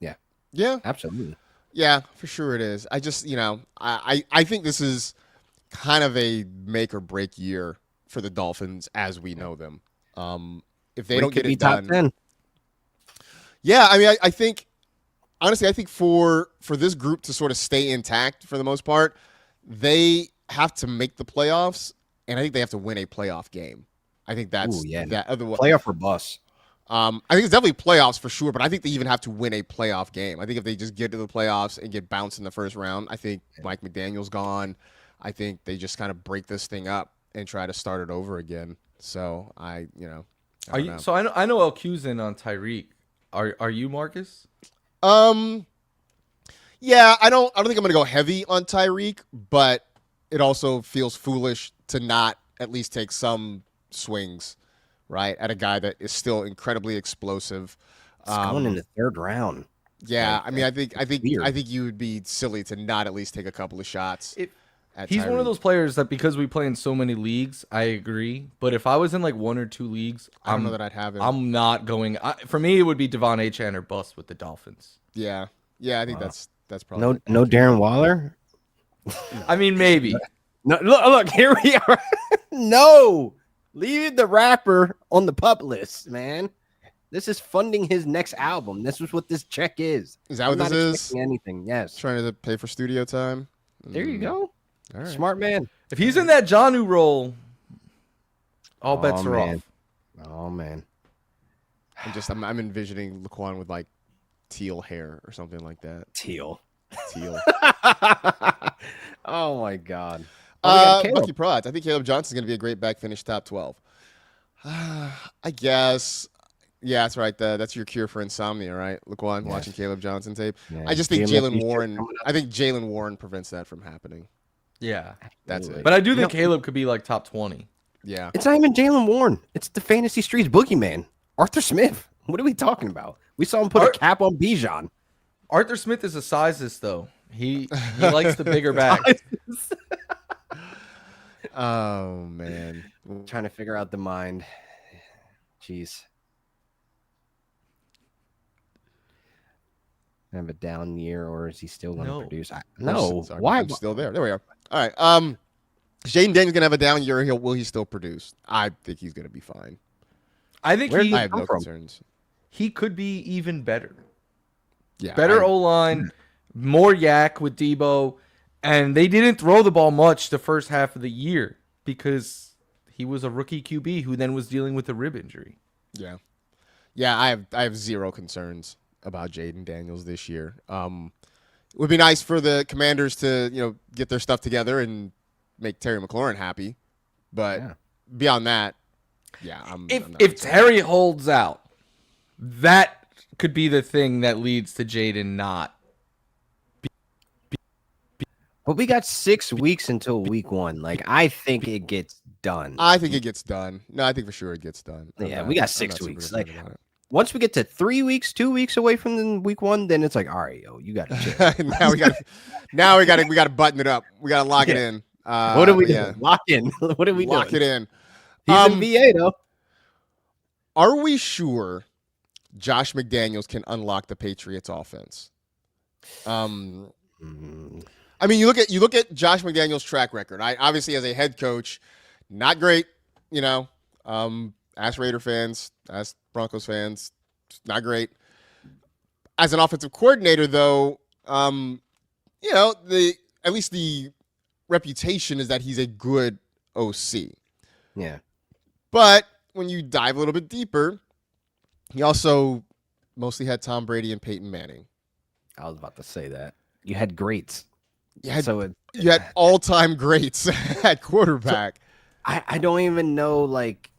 Yeah. Yeah. Absolutely. Yeah, for sure it is. I just, I think this is kind of a make or break year for the Dolphins as we know them. If they don't get it done. 10. Yeah, I mean, I think, honestly, for this group to sort of stay intact for the most part, they have to make the playoffs, and I think they have to win a playoff game. I think that's that. Otherwise, playoff or bust. I think it's definitely playoffs for sure, but I think they even have to win a playoff game. I think if they just get to the playoffs and get bounced in the first round, I think Mike McDaniel's gone. I think they just kind of break this thing up and try to start it over again. So I don't know. So I know LQ's in on Tyreek. Are you, Marcus? Yeah, I don't think I'm gonna go heavy on Tyreek, but it also feels foolish to not at least take some swings, right, at a guy that is still incredibly explosive. It's going in the third round. Yeah, Like, I mean, I think weird. you would be silly to not at least take a couple of shots. He's one of those players that because we play in so many leagues, I agree. But if I was in like 1 or 2 leagues, I don't know that I'd have him. I'm not going. For me, it would be Devon Achane or bust with the Dolphins. Yeah, I think that's probably No Darren Waller. I mean, maybe. No, look, here we are. No, leave the rapper on the pup list, man. This is funding his next album. This is what this check is. Is that what this is? Anything? Yes. Trying to pay for studio time. There you go. All right. Smart man. If he's in that Jonnu role, all bets are off. Oh man. I'm envisioning LaQuan with like teal hair or something like that. Teal. Oh my God. Bucky Prods. I think Caleb Johnson's going to be a great back finish top 12. I guess. Yeah, that's right. That's your cure for insomnia, right? LaQuan, watching Caleb Johnson tape. Yeah. I just think Jalen Warren prevents that from happening. Yeah. That's it. But I do think Caleb could be like top 20. Yeah. It's not even Jalen Warren. It's the Fantasy Streets boogeyman. Arthur Smith. What are we talking about? We saw him put a cap on Bijan. Arthur Smith is a sizist, though. He likes the bigger back. Oh, man. Trying to figure out the mind. Jeez. Have a down year, or is he still going to produce? No. Sorry, why? I'm still there. There we are. All right. Jaden Daniels going to have a down year. Will he still produce? I think he's going to be fine. I think I have no concerns. He could be even better. Yeah. Better O-line, more yak with Debo, and they didn't throw the ball much the first half of the year because he was a rookie QB who then was dealing with a rib injury. Yeah. Yeah, I have zero concerns about Jaden Daniels this year. It would be nice for the Commanders to, get their stuff together and make Terry McLaurin happy. But beyond that, if Terry holds out, that could be the thing that leads to Jaden not. But we got 6 weeks until week 1. Like, I think it gets done. I think it gets done. No, I think for sure it gets done. We got 6 weeks. Like, once we get to 3 weeks, 2 weeks away from the week 1, then it's like, all right, yo, you got to chill. now we got to button it up. We got to lock it in. What are we doing? Lock in. What are we doing? Lock it in. He's in VA though. Are we sure Josh McDaniels can unlock the Patriots offense? I mean, you look at Josh McDaniels' track record. Obviously as a head coach, not great. Ask Raider fans, ask Broncos fans, not great. As an offensive coordinator, though, at least the reputation is that he's a good OC. Yeah. But when you dive a little bit deeper, he also mostly had Tom Brady and Peyton Manning. I was about to say that. You had greats. You had all-time greats at quarterback. So I don't even know, like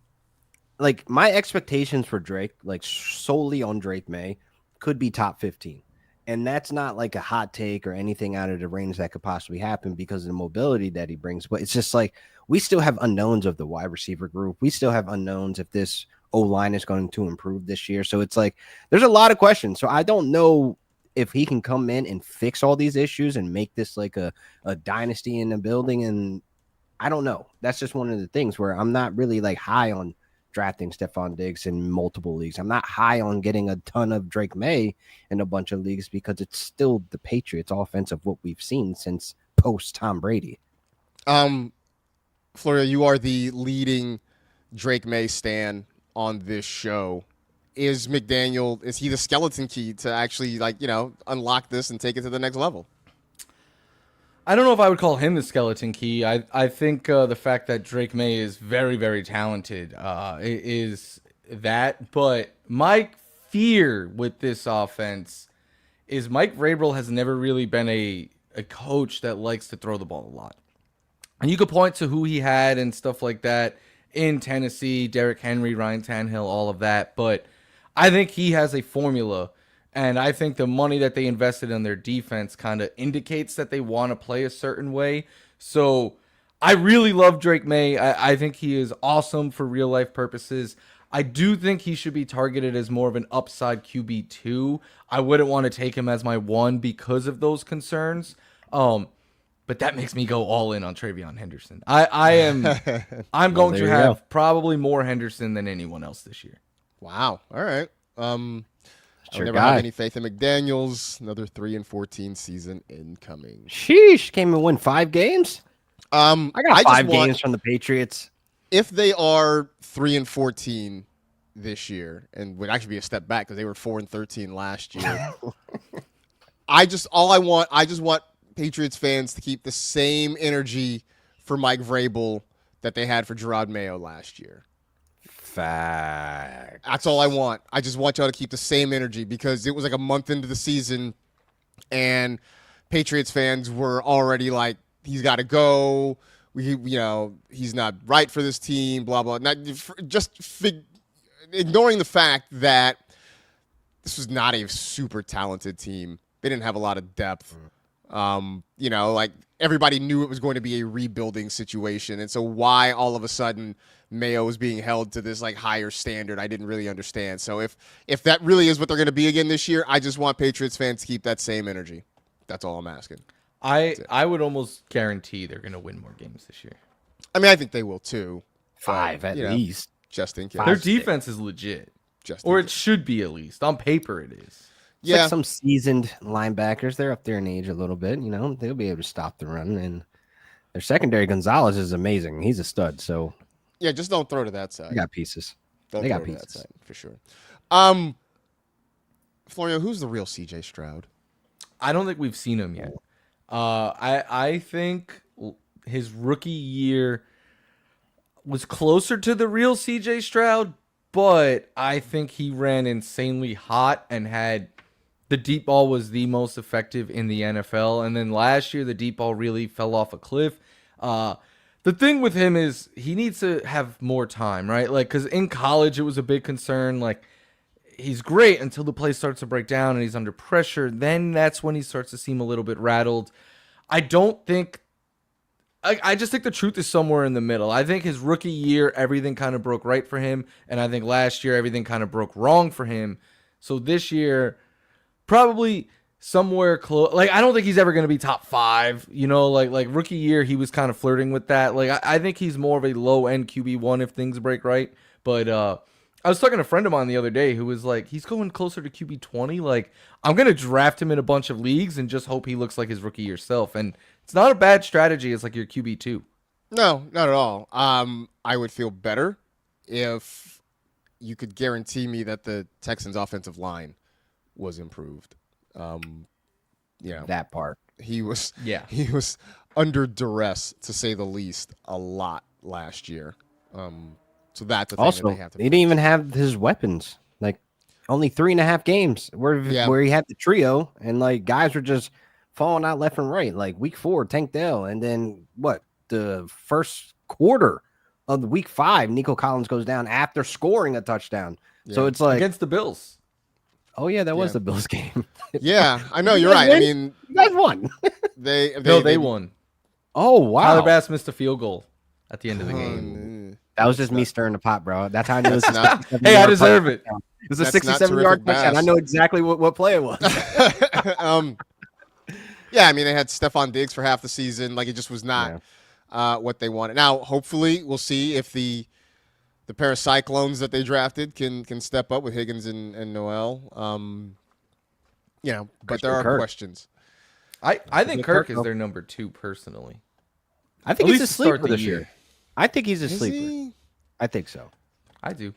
my expectations for Drake, like solely on Drake May, could be top 15. And that's not like a hot take or anything out of the range that could possibly happen because of the mobility that he brings. But it's just like we still have unknowns of the wide receiver group. We still have unknowns if this O-line is going to improve this year. So it's like there's a lot of questions. So I don't know if he can come in and fix all these issues and make this like a dynasty in the building. And I don't know. That's just one of the things where I'm not really like high on drafting Stephon Diggs in multiple leagues. I'm not high on getting a ton of Drake May in a bunch of leagues because it's still the Patriots offense of what we've seen since post Tom Brady. Florio, you are the leading Drake May stan on this show. Is he the skeleton key to actually unlock this and take it to the next level? I don't know if I would call him the skeleton key. I think the fact that Drake May is very, very talented is that. But my fear with this offense is Mike Vrabel has never really been a coach that likes to throw the ball a lot. And you could point to who he had and stuff like that in Tennessee, Derrick Henry, Ryan Tannehill, all of that. But I think he has a formula. And I think the money that they invested in their defense kind of indicates that they want to play a certain way. So I really love Drake May. I think he is awesome for real life purposes. I do think he should be targeted as more of an upside QB2. I wouldn't want to take him as my 1 because of those concerns. But that makes me go all in on TreVeyon Henderson. I'm going there to you have go. probably more Henderson than anyone else this year. Wow. All right. I your never guy. have any faith in McDaniels. Another 3-14 season incoming. Sheesh, came and win 5 games. I I got just 5 want- games from the Patriots. If they are 3-14 this year, and would actually be a step back because they were 4-13 last year. I just want Patriots fans to keep the same energy for Mike Vrabel that they had for Gerard Mayo last year. Fact. That's all I want. I just want y'all to keep the same energy because it was like a month into the season, and Patriots fans were already like, he's got to go. He's not right for this team. Blah blah. Ignoring the fact that this was not a super talented team. They didn't have a lot of depth. Like everybody knew it was going to be a rebuilding situation, and so why all of a sudden Mayo was being held to this like higher standard, I didn't really understand. So if that really is what they're going to be again this year, I just want Patriots fans to keep that same energy. That's all I'm asking. I would almost guarantee they're going to win more games this year. I mean, I think they will too. 5 at least. Just in case. Their defense is legit. Or It should be at least. On paper, it is. It's like some seasoned linebackers. They're up there in age a little bit. They'll be able to stop the run. And their secondary, Gonzalez, is amazing. He's a stud. So yeah, just don't throw to that side. they got pieces. Don't They throw got to that pieces. side for sure. Florio, who's the real CJ Stroud? I don't think we've seen him yet. I think his rookie year was closer to the real CJ Stroud, but I think he ran insanely hot and had the deep ball was the most effective in the NFL. And then last year, the deep ball really fell off a cliff. The thing with him is he needs to have more time, right? Like, because in college, it was a big concern. Like, he's great until the play starts to break down and he's under pressure. Then that's when he starts to seem a little bit rattled. I just think the truth is somewhere in the middle. I think his rookie year, everything kind of broke right for him. And I think last year, everything kind of broke wrong for him. So this year, probably somewhere close. Like, I don't think he's ever going to be top 5. Like rookie year, he was kind of flirting with that. Like, I think he's more of a low-end QB1 if things break right. But I was talking to a friend of mine the other day who was like, he's going closer to QB20. Like, I'm going to draft him in a bunch of leagues and just hope he looks like his rookie year self. And it's not a bad strategy. It's like your QB2. No, not at all. I would feel better if you could guarantee me that the Texans' offensive line was improved. That part. He was under duress, to say the least, a lot last year. So that's the thing Also, that they have to he didn't even have his weapons. Like, only 3.5 games where he had the trio, and like guys were just falling out left and right. Like week 4, Tank Dell, and then the first quarter of the week 5, Nico Collins goes down after scoring a touchdown. Yeah. So it's like, Against the Bills. oh yeah, that was the Bills game. Yeah, I know, you're You right. guys I win? mean, You guys won. they won. Oh wow, Tyler Bass missed a field goal at the end of the game. that was just me stirring the pot, bro. That's how I knew it was. That's not- Hey, I deserve it. It was a That's not 67-yard terrific touchdown. pass. I know exactly what play it was. Yeah, I mean, they had Stephon Diggs for half the season. Like, it just was not what they wanted. Now, hopefully, we'll see if the pair of Cyclones that they drafted can step up with Higgins and Noel. But Christian there are Kirk. questions. I think Kirk is Kirk, their number 2 personally. I think At he's a least to start sleeper the this year. year. I think he's a Is sleeper. he? I think so. I do.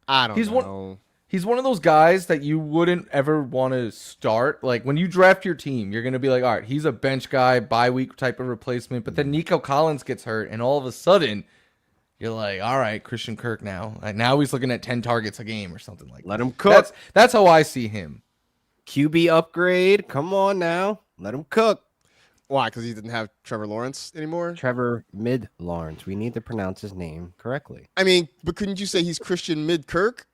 I don't He's know. He's one of those guys that you wouldn't ever want to start. Like, when you draft your team, you're going to be like, all right, he's a bench guy, bye week type of replacement. But then Nico Collins gets hurt, and all of a sudden, you're like, all right, Christian Kirk now. Like, now he's looking at 10 targets a game or something like that. Let him cook. That's how I see him. QB upgrade. Come on now. Let him cook. Why? Because he didn't have Trevor Lawrence anymore? Trevor Mid Lawrence. We need to pronounce his name correctly. I mean, but couldn't you say he's Christian Mid-Kirk?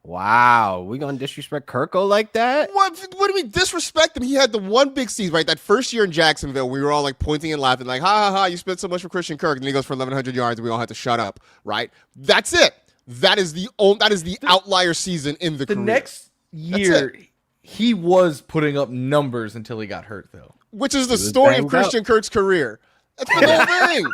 Wow, we gonna disrespect Kirko like that? What do we disrespect him? He had the one big season, right? That first year in Jacksonville, we were all like pointing and laughing, like, ha ha ha, you spent so much for Christian Kirk, and he goes for 1,100 yards, and we all had to shut up, right? That's it. That is the outlier season in the The career. next year, he was putting up numbers until he got hurt, though. Which is the story of Christian Kirk's career. That's the whole thing.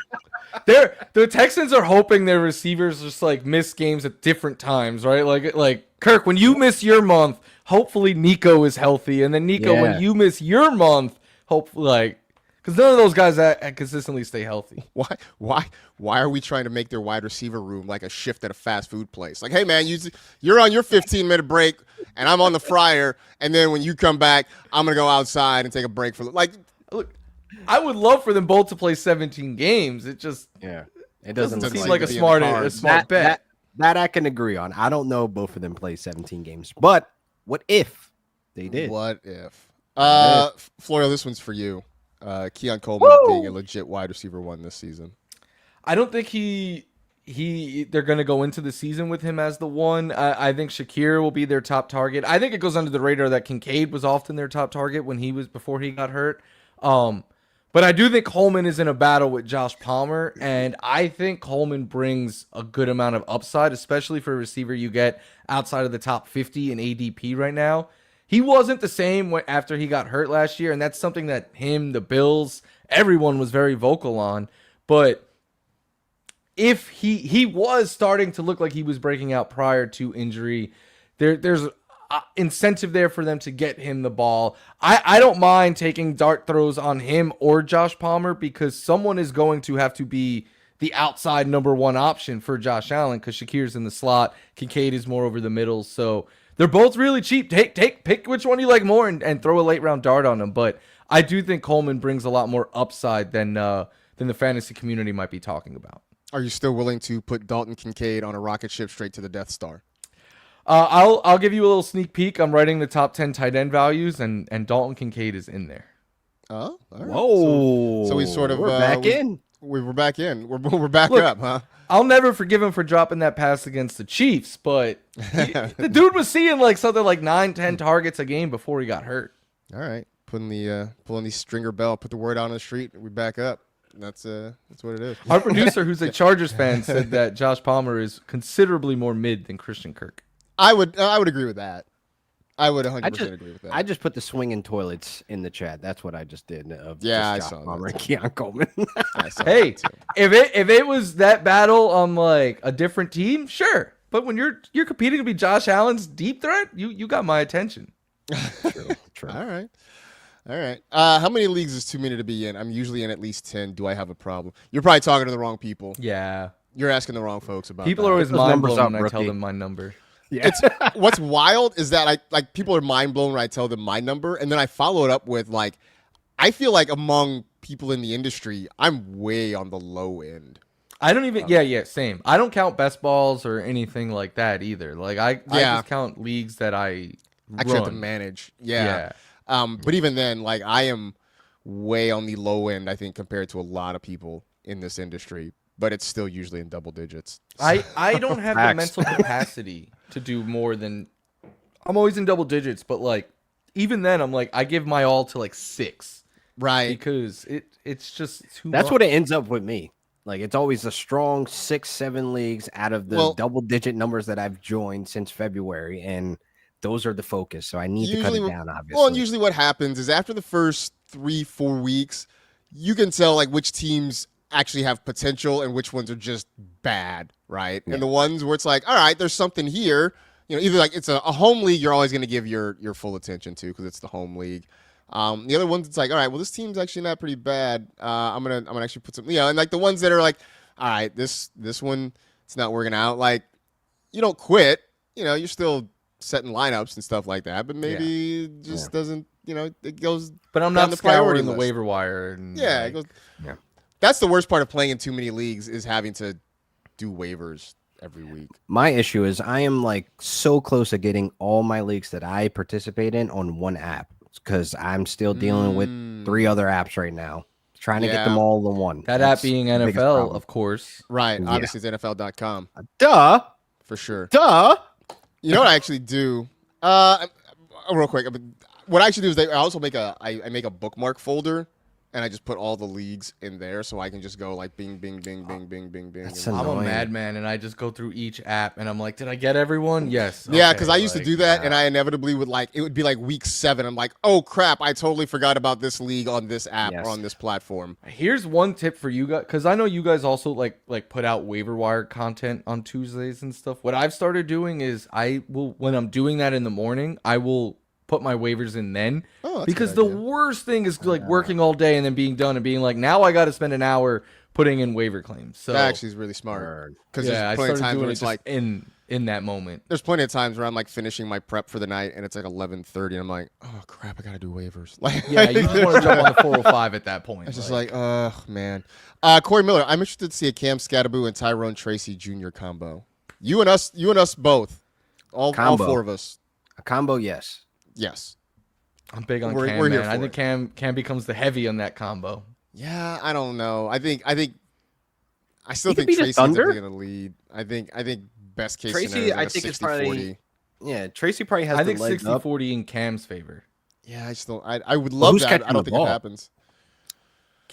The Texans are hoping their receivers just like miss games at different times, right? Like Kirk, when you miss your month, hopefully Nico is healthy, and then Nico, when you miss your month, hopefully because none of those guys that consistently stay healthy. Why are we trying to make their wide receiver room like a shift at a fast food place? Like, hey man, you're on your 15-minute break, and I'm on the fryer, and then when you come back, I'm gonna go outside and take a break for like. Look, I would love for them both to play 17 games. It just it doesn't look seem like a smart bet. That I can agree on. I don't know both of them play 17 games, but what if they did? What if? Florio, this one's for you. Keon Coleman being a legit wide receiver 1 this season. I don't think they're going to go into the season with him as the one. I think Shakir will be their top target. I think it goes under the radar that Kincaid was often their top target before he got hurt. But I do think Coleman is in a battle with Josh Palmer, and I think Coleman brings a good amount of upside, especially for a receiver you get outside of the top 50 in ADP right now. He wasn't the same after he got hurt last year, and that's something that the Bills, everyone was very vocal on. But if he was starting to look like he was breaking out prior to injury, there's incentive there for them to get him the ball. I don't mind taking dart throws on him or Josh Palmer because someone is going to have to be the outside number one option for Josh Allen because Shakir's in the slot. Kincaid is more over the middle. So they're both really cheap. Pick which one you like more and throw a late round dart on them. But I do think Coleman brings a lot more upside than the fantasy community might be talking about. Are you still willing to put Dalton Kincaid on a rocket ship straight to the Death Star? I'll give you a little sneak peek. I'm writing the top 10 tight end values, and Dalton Kincaid is in there. Oh, all right. Whoa! So we sort of we're back in. We're back in. We're back Look, up, huh? I'll never forgive him for dropping that pass against the Chiefs, but the dude was seeing like something like 9-10 targets a game before he got hurt. All right, pulling the stringer bell, put the word out on the street. We back up. That's what it is. Our producer, who's a Chargers fan, said that Josh Palmer is considerably more mid than Christian Kirk. I would agree with that. I would 100% agree with that. I just put the swinging toilets in the chat. That's what I just did. I Josh saw Palmer that. and Keon Coleman. Hey, if it was that battle on like a different team, sure. But when you're competing to be Josh Allen's deep threat, you got my attention. True. All right. How many leagues is too many to be in? I'm usually in at least 10. Do I have a problem? You're probably talking to the wrong people. Yeah. You're asking the wrong folks about People that. are always Those mind numbers blown up, when I tell rookie. them my number. Yeah. What's wild is that people are mind blown when I tell them my number, and then I follow it up with I feel like among people in the industry, I'm way on the low end. I don't even same. I don't count best balls or anything like that either. Like I just count leagues that I actually have to run. manage. Yeah. But even then, I am way on the low end, I think, compared to a lot of people in this industry. But it's still usually in double digits. I don't have the mental capacity to do more than I'm always in double digits, but even then I'm I give my all to 6. Right. Because it's just too That's much. what it ends up with me. It's always a strong 6-7 leagues out of the double digit numbers that I've joined since February, and those are the focus. So I need to cut it down, obviously. Well, and usually what happens is after the first 3-4 weeks, you can tell which teams actually have potential and which ones are just bad, right? Yeah. And the ones where it's all right, there's something here. Either it's a home league you're always going to give your full attention to because it's the home league. The other ones, it's all right, well, this team's actually not pretty bad. I'm gonna actually put some, and the ones that are all right, this one, it's not working out. You don't quit. You're still setting lineups and stuff like that, but maybe it just doesn't. It goes. But I'm not scouring the waiver wire. And it goes. Yeah. That's the worst part of playing in too many leagues is having to do waivers every week. My issue is I am so close to getting all my leagues that I participate in on one app because I'm still dealing with 3 other apps right now, trying to get them all in one. That app being NFL, of course. Right. Obviously, it's NFL.com. Duh. For sure. Duh. You know what I actually do? Real quick. What I actually do is I also make I make a bookmark folder, and I just put all the leagues in there, so I can just go like bing, bing, bing, bing, bing, bing, bing. That's and- I'm a annoying. madman, and I just go through each app, and I'm like, did I get everyone? Yes. Yeah, Okay, because I used to like, do that, and I inevitably would it would be like week 7. I'm like, oh crap, I totally forgot about this league on this app Yes. or on this platform. Here's one tip for you guys, because I know you guys also like put out waiver wire content on Tuesdays and stuff. What I've started doing is I will, when I'm doing that in the morning, I will put my waivers in then. Oh, that's a Because good the idea. worst thing is like working all day and then being done and being like, now I got to spend an hour putting in waiver claims. So That actually is really smart. Word. Because yeah, I there's plenty of started times doing where it it's just like in that moment. there's plenty of times where I'm like finishing my prep for the night, and it's like 11:30, and I'm like, oh crap, I gotta do waivers. Like, Yeah, you just want to jump on the 405 at that point. It's just like, oh man. Corey Miller, I'm interested to see a Cam Scatterboo and Tyrone Tracy Jr. combo. You and us both. All Combo. 4 of us. A combo, yes. Yes. I'm big on we're Cam, here man. I for think it. Cam becomes the heavy on that combo. Yeah, I don't know. I still He could think be the Tracy's Thunder. definitely gonna lead. I think best case Tracy, scenario is like I a think it's 60-40. probably- Yeah, Tracy probably has I the think leg up. 60-40 in Cam's favor. Yeah, I just don't. I would love who's that. catching I don't the think it ball? happens.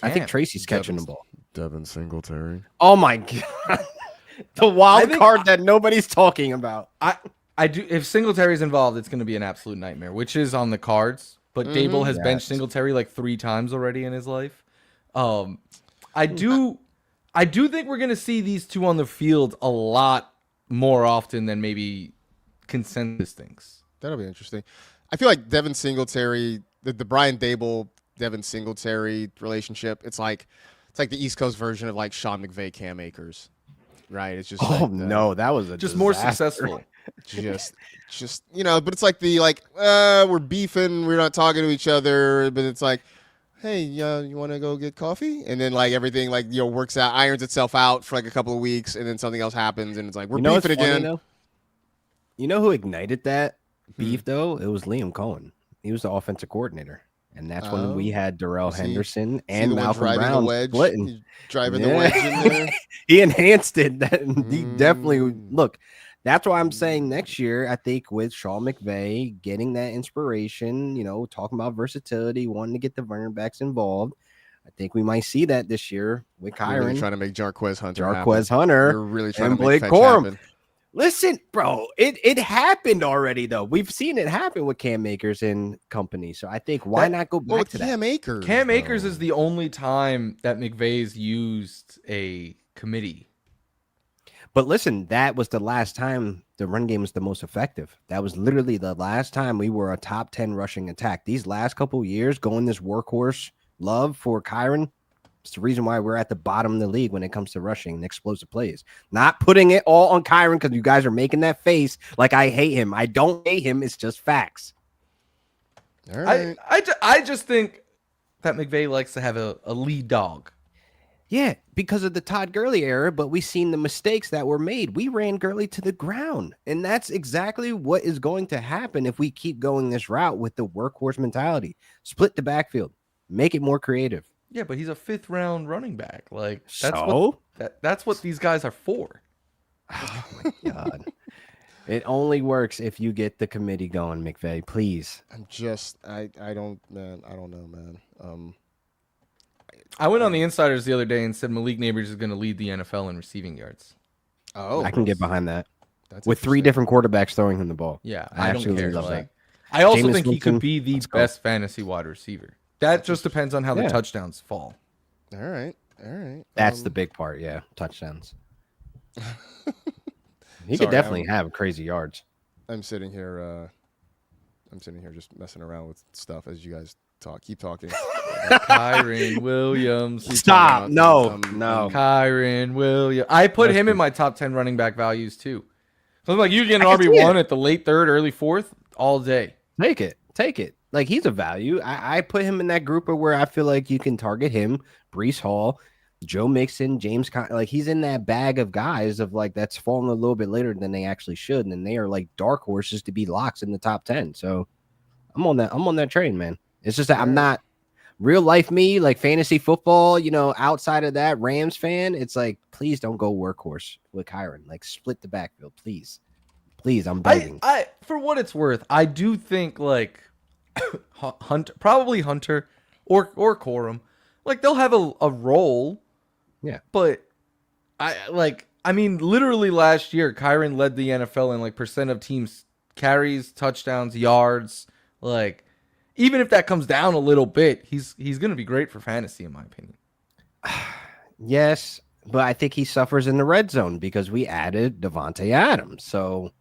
I think Cam. Tracy's catching the Devin- ball. Devin Singletary. Oh my god, the wild think- card that nobody's talking about. I do. If Singletary's involved, it's going to be an absolute nightmare, which is on the cards. But Dable has benched Yes. Singletary like 3 times already in his life. I do think we're going to see these two on the field a lot more often than maybe consensus thinks. That'll be interesting. I feel like Devin Singletary, the Brian Dable, Devin Singletary relationship. It's like the East Coast version of like Sean McVay, Cam Akers, right? It's just Oh like no, that was a Just more disaster. successful. just but it's like we're beefing, we're not talking to each other, but it's like, hey, you want to go get coffee? And then like everything like works out, irons itself out for like a couple of weeks, and then something else happens, and it's like we're You know what's beefing funny, again. though? You know who ignited that beef though? It was Liam Cohen. He was the offensive coordinator, and that's when we had Darrell he- Henderson See and the one Malcolm driving Brown the wedge, splitting. He's driving the Yeah. wedge in there. He enhanced it. He definitely Mm. look. That's why I'm saying next year, I think with Sean McVay getting that inspiration, talking about versatility, wanting to get the running backs involved. I think we might see that this year with You're really Kyron, trying to make Jarquez Hunter Jarquez happen. Hunter, You're really trying and to Blake make Fetch Corum. happen. Listen, bro, it happened already though. We've seen it happen with Cam Akers and company. So I think why not go back Well, to Cam that? Akers. Cam Akers though. is the only time that McVay's used a committee. But listen, that was the last time the run game was the most effective. That was literally the last time we were a top 10 rushing attack. These last couple of years, going this workhorse love for Kyron, it's the reason why we're at the bottom of the league when it comes to rushing and explosive plays. Not putting it all on Kyron because you guys are making that face like I hate him. I don't hate him. It's just facts. All right. I just think that McVay likes to have a lead dog. Yeah, because of the Todd Gurley era, but we've seen the mistakes that were made. We ran Gurley to the ground, and that's exactly what is going to happen if we keep going this route with the workhorse mentality. Split the backfield, make it more creative. Yeah, but he's a 5th round running back. Like that's what these guys are for. Oh my God. It only works if you get the committee going, McVay, please. I'm just I don't know, man. I went on the insiders the other day and said Malik Neighbors is going to lead the NFL in receiving yards. Oh, I can get behind that. that's With 3 interesting. different quarterbacks throwing him the ball. Yeah, I I don't absolutely care. love Like, that. I also Jameis think he Winston, could be the let's go. best fantasy wide receiver. That just depends on how the Yeah. touchdowns fall. All right. That's the big part, yeah. Touchdowns. He Sorry, could definitely have crazy yards. I'm sitting here just messing around with stuff as you guys talk. Keep talking. Kyron Williams. Stop. about No, some- no. Kyron Williams. I put him in my top 10 running back values too. So I'm like, you get an I can see RB1 it. at the late 3rd, early 4th all day. Take it. Like, he's a value. I put him in that group of where I feel like you can target him, Brees Hall, Joe Mixon, James like he's in that bag of guys of like that's fallen a little bit later than they actually should, and they are like dark horses to be locks in the top 10. So I'm on that train, man. It's just that I'm not real life me, like fantasy football, outside of that Rams fan. It's like, please don't go workhorse with Kyron. Like, split the backfield, please. Please, I'm begging. I for what it's worth, I do think like Hunter, probably Hunter or Corum, like they'll have a role. Yeah. But I mean, literally last year, Kyron led the NFL in like percent of teams carries, touchdowns, yards. Like, even if that comes down a little bit, he's gonna be great for fantasy, in my opinion. Yes, but I think he suffers in the red zone because we added Devontae Adams. So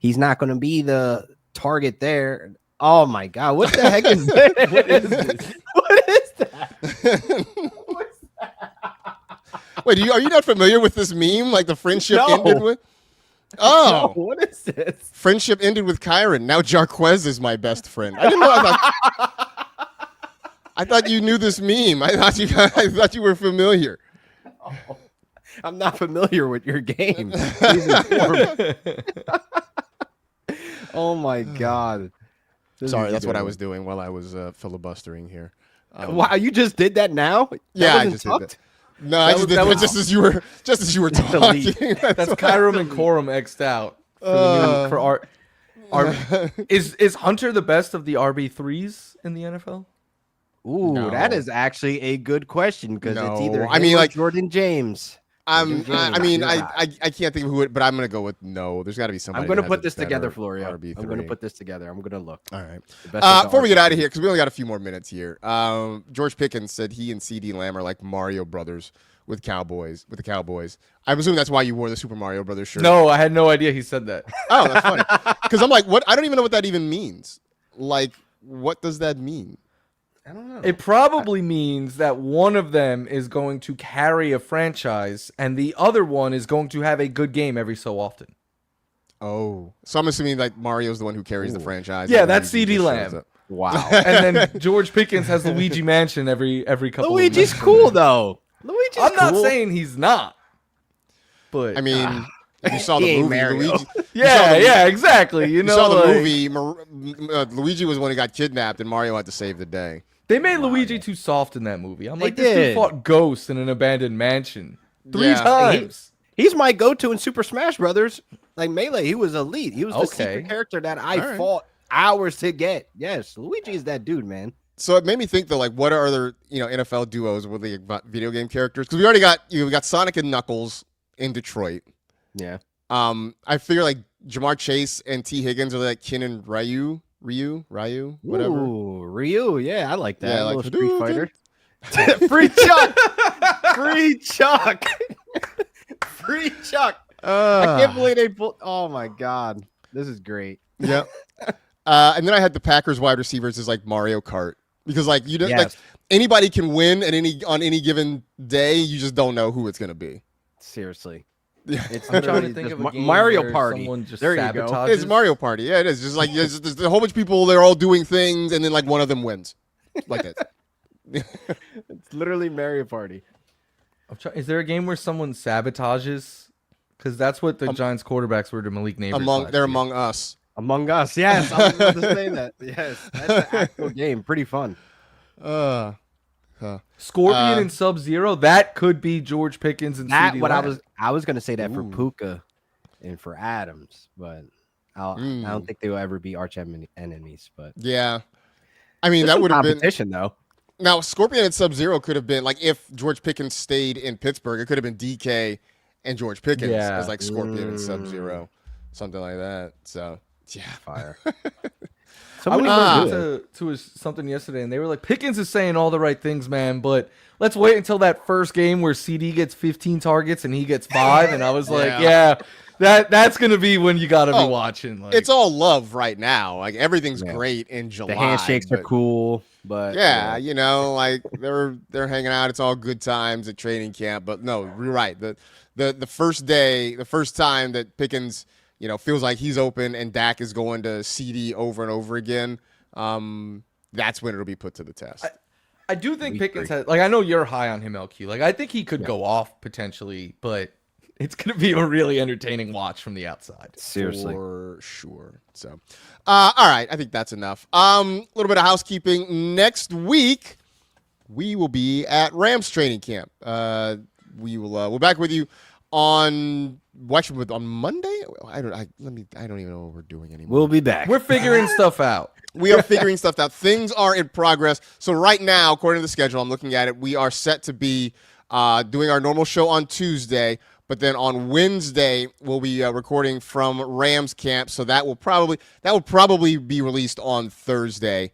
he's not going to be the target there. Oh, my God. What the heck is that? What is this? What is that? What's that? Wait, are you not familiar with this meme? Like the friendship No. ended with? Oh. No, what is this? Friendship ended with Kyron. Now Jarquez is my best friend. I didn't know. I thought you knew this meme. I thought you were familiar. Oh, I'm not familiar with your game. Please inform me. Oh my God. Sorry, that's what I was doing while I was filibustering here. Wow, you just did that now? Yeah, I wasn't just tucked? did that. No, I just did that just as you were talking. That's Kyron and Corum X'd out. Is Hunter the best of the RB3s in the NFL? Ooh, No. that is actually a good question because it's No. either I mean, him or like- Jordan James. I can't think of who it, but I'm gonna go with no. There's got to be somebody. I'm going to that put has a this together, better Florio. RB3. I'm going to put this together. I'm going to look. All right. The best of the Before we get RB3s. out of here, because we only got a few more minutes here. George Pickens said he and CD Lamb are like Mario Brothers with the Cowboys. I'm assuming that's why you wore the Super Mario Brothers shirt. No, I had no idea he said that. Oh, that's funny. Because I'm like, what? I don't even know what that even means. Like, what does that mean? I don't know. It probably means that one of them is going to carry a franchise and the other one is going to have a good game every so often. Oh, so I'm assuming like Mario's the one who carries the franchise. Yeah, and that's Luigi CD just Lamb. shows up. Wow. And then George Pickens has Luigi Mansion every couple Luigi's of weeks. cool, though. Luigi's I'm not cool. saying he's not. But I mean, if you saw He the ain't movie, Mario. Luigi. yeah, exactly. You You know, saw the like, movie. Luigi was the one who got kidnapped, and Mario had to save the day. they made Luigi too soft in that movie. I'm They like, this dude did. fought ghosts in an abandoned mansion 3 Yeah. times. He's my go-to in Super Smash Brothers. Like Melee, he was elite. He was the Okay. secret character that I All right. fought hours to get. Yes, Luigi is that dude, man. So it made me think though, like, what are other NFL duos with the video game characters? Because we already got we got Sonic and Knuckles in Detroit. Yeah. I figure like Jamar Chase and T Higgins are like Kin and Ryu, whatever. Ooh, Ryu. Yeah, I like that. Yeah, A like, little Street Fighter. Free Chuck. Free Chuck. Free Chuck. I can't believe they pulled. Oh my God, this is great. Yep. And then I had the Packers wide receivers as like Mario Kart because like you don't like Yes. anybody can win at on any given day. You just don't know who it's gonna be. Seriously. Yeah. It's I'm trying to literally think just of a game Mario where Party. someone just There you go. sabotages. It's Mario Party. Yeah, it is. Just like there's a whole bunch of people. They're all doing things, and then like one of them wins, like that. It's literally Mario Party. Is there a game where someone sabotages? Because that's what the Giants quarterbacks were to Malik Neighbors. last They're year. among us. Among Us. Yes, I was about to say that. Yes, that's an actual game. Pretty fun. Scorpion and Sub-Zero. That could be George Pickens and That CeeDee what Lamb. I was gonna say that for Ooh. Puka and for Adams, but I don't think they will ever be arch enemies. But Yeah, I mean there's that some would have been competition though. now. Scorpion and Sub-Zero could have been like if George Pickens stayed in Pittsburgh, it could have been DK and George Pickens Yeah. as like Scorpion and Sub-Zero, something like that. So yeah, Fire. I Somebody was must do listening it. to something yesterday, and they were like, Pickens is saying all the right things, man, but let's wait until that first game where CD gets 15 targets and he gets 5. And I was like, Yeah. that's going to be when you got to be watching. Like, it's all love right now. Like everything's Yeah. great in July. The handshakes are but- cool, but Yeah, you know, like they're hanging out. It's all good times at training camp. But no, you're right. The first day, the first time that Pickens, feels like he's open and Dak is going to CD over and over again, that's when it'll be put to the test. I do think Week Pickens 3. has, like, I know you're high on him, LQ. Like, I think he could go off potentially, but it's going to be a really entertaining watch from the outside. seriously. For sure. So, all right. I think that's enough. A little bit of housekeeping. Next week, we will be at Rams training camp. We're back with you on Monday. I don't even know what we're doing anymore. We'll be back. We're figuring stuff out. We are figuring stuff out. Things are in progress. So right now, according to the schedule, I'm looking at it, we are set to be doing our normal show on Tuesday, but then on Wednesday we'll be recording from Rams camp. So that will probably be released on Thursday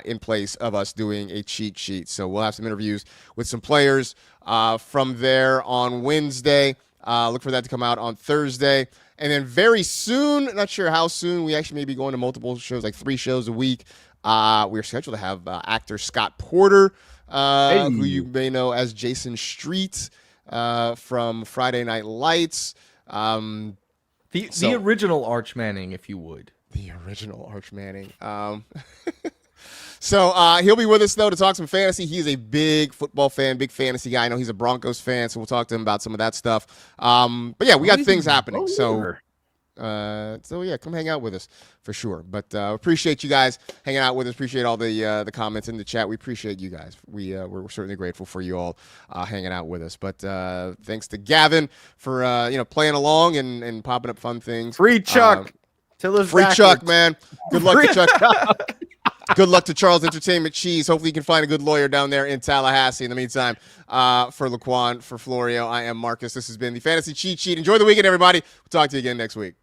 in place of us doing a cheat sheet. So we'll have some interviews with some players from there on Wednesday. Look for that to come out on Thursday. And then very soon, not sure how soon, we actually may be going to multiple shows, like 3 shows a week. We're scheduled to have actor Scott Porter, who you may know as Jason Street from Friday Night Lights. The original Arch Manning, if you would. The original Arch Manning. So he'll be with us, though, to talk some fantasy. He's a big football fan, big fantasy guy. I know he's a Broncos fan, so we'll talk to him about some of that stuff. But, yeah, we got things happening. So, yeah, come hang out with us for sure. But appreciate you guys hanging out with us. Appreciate all the comments in the chat. We appreciate you guys. We're certainly grateful for you all hanging out with us. But thanks to Gavin for playing along and popping up fun things. Free Chuck. Free Chuck, man. Good luck to Chuck. Good luck to Charles Entertainment Cheese. Hopefully you can find a good lawyer down there in Tallahassee. In the meantime, for LaQuan, for Florio, I am Marcus. This has been the Fantasy Cheat Sheet. Enjoy the weekend, everybody. We'll talk to you again next week.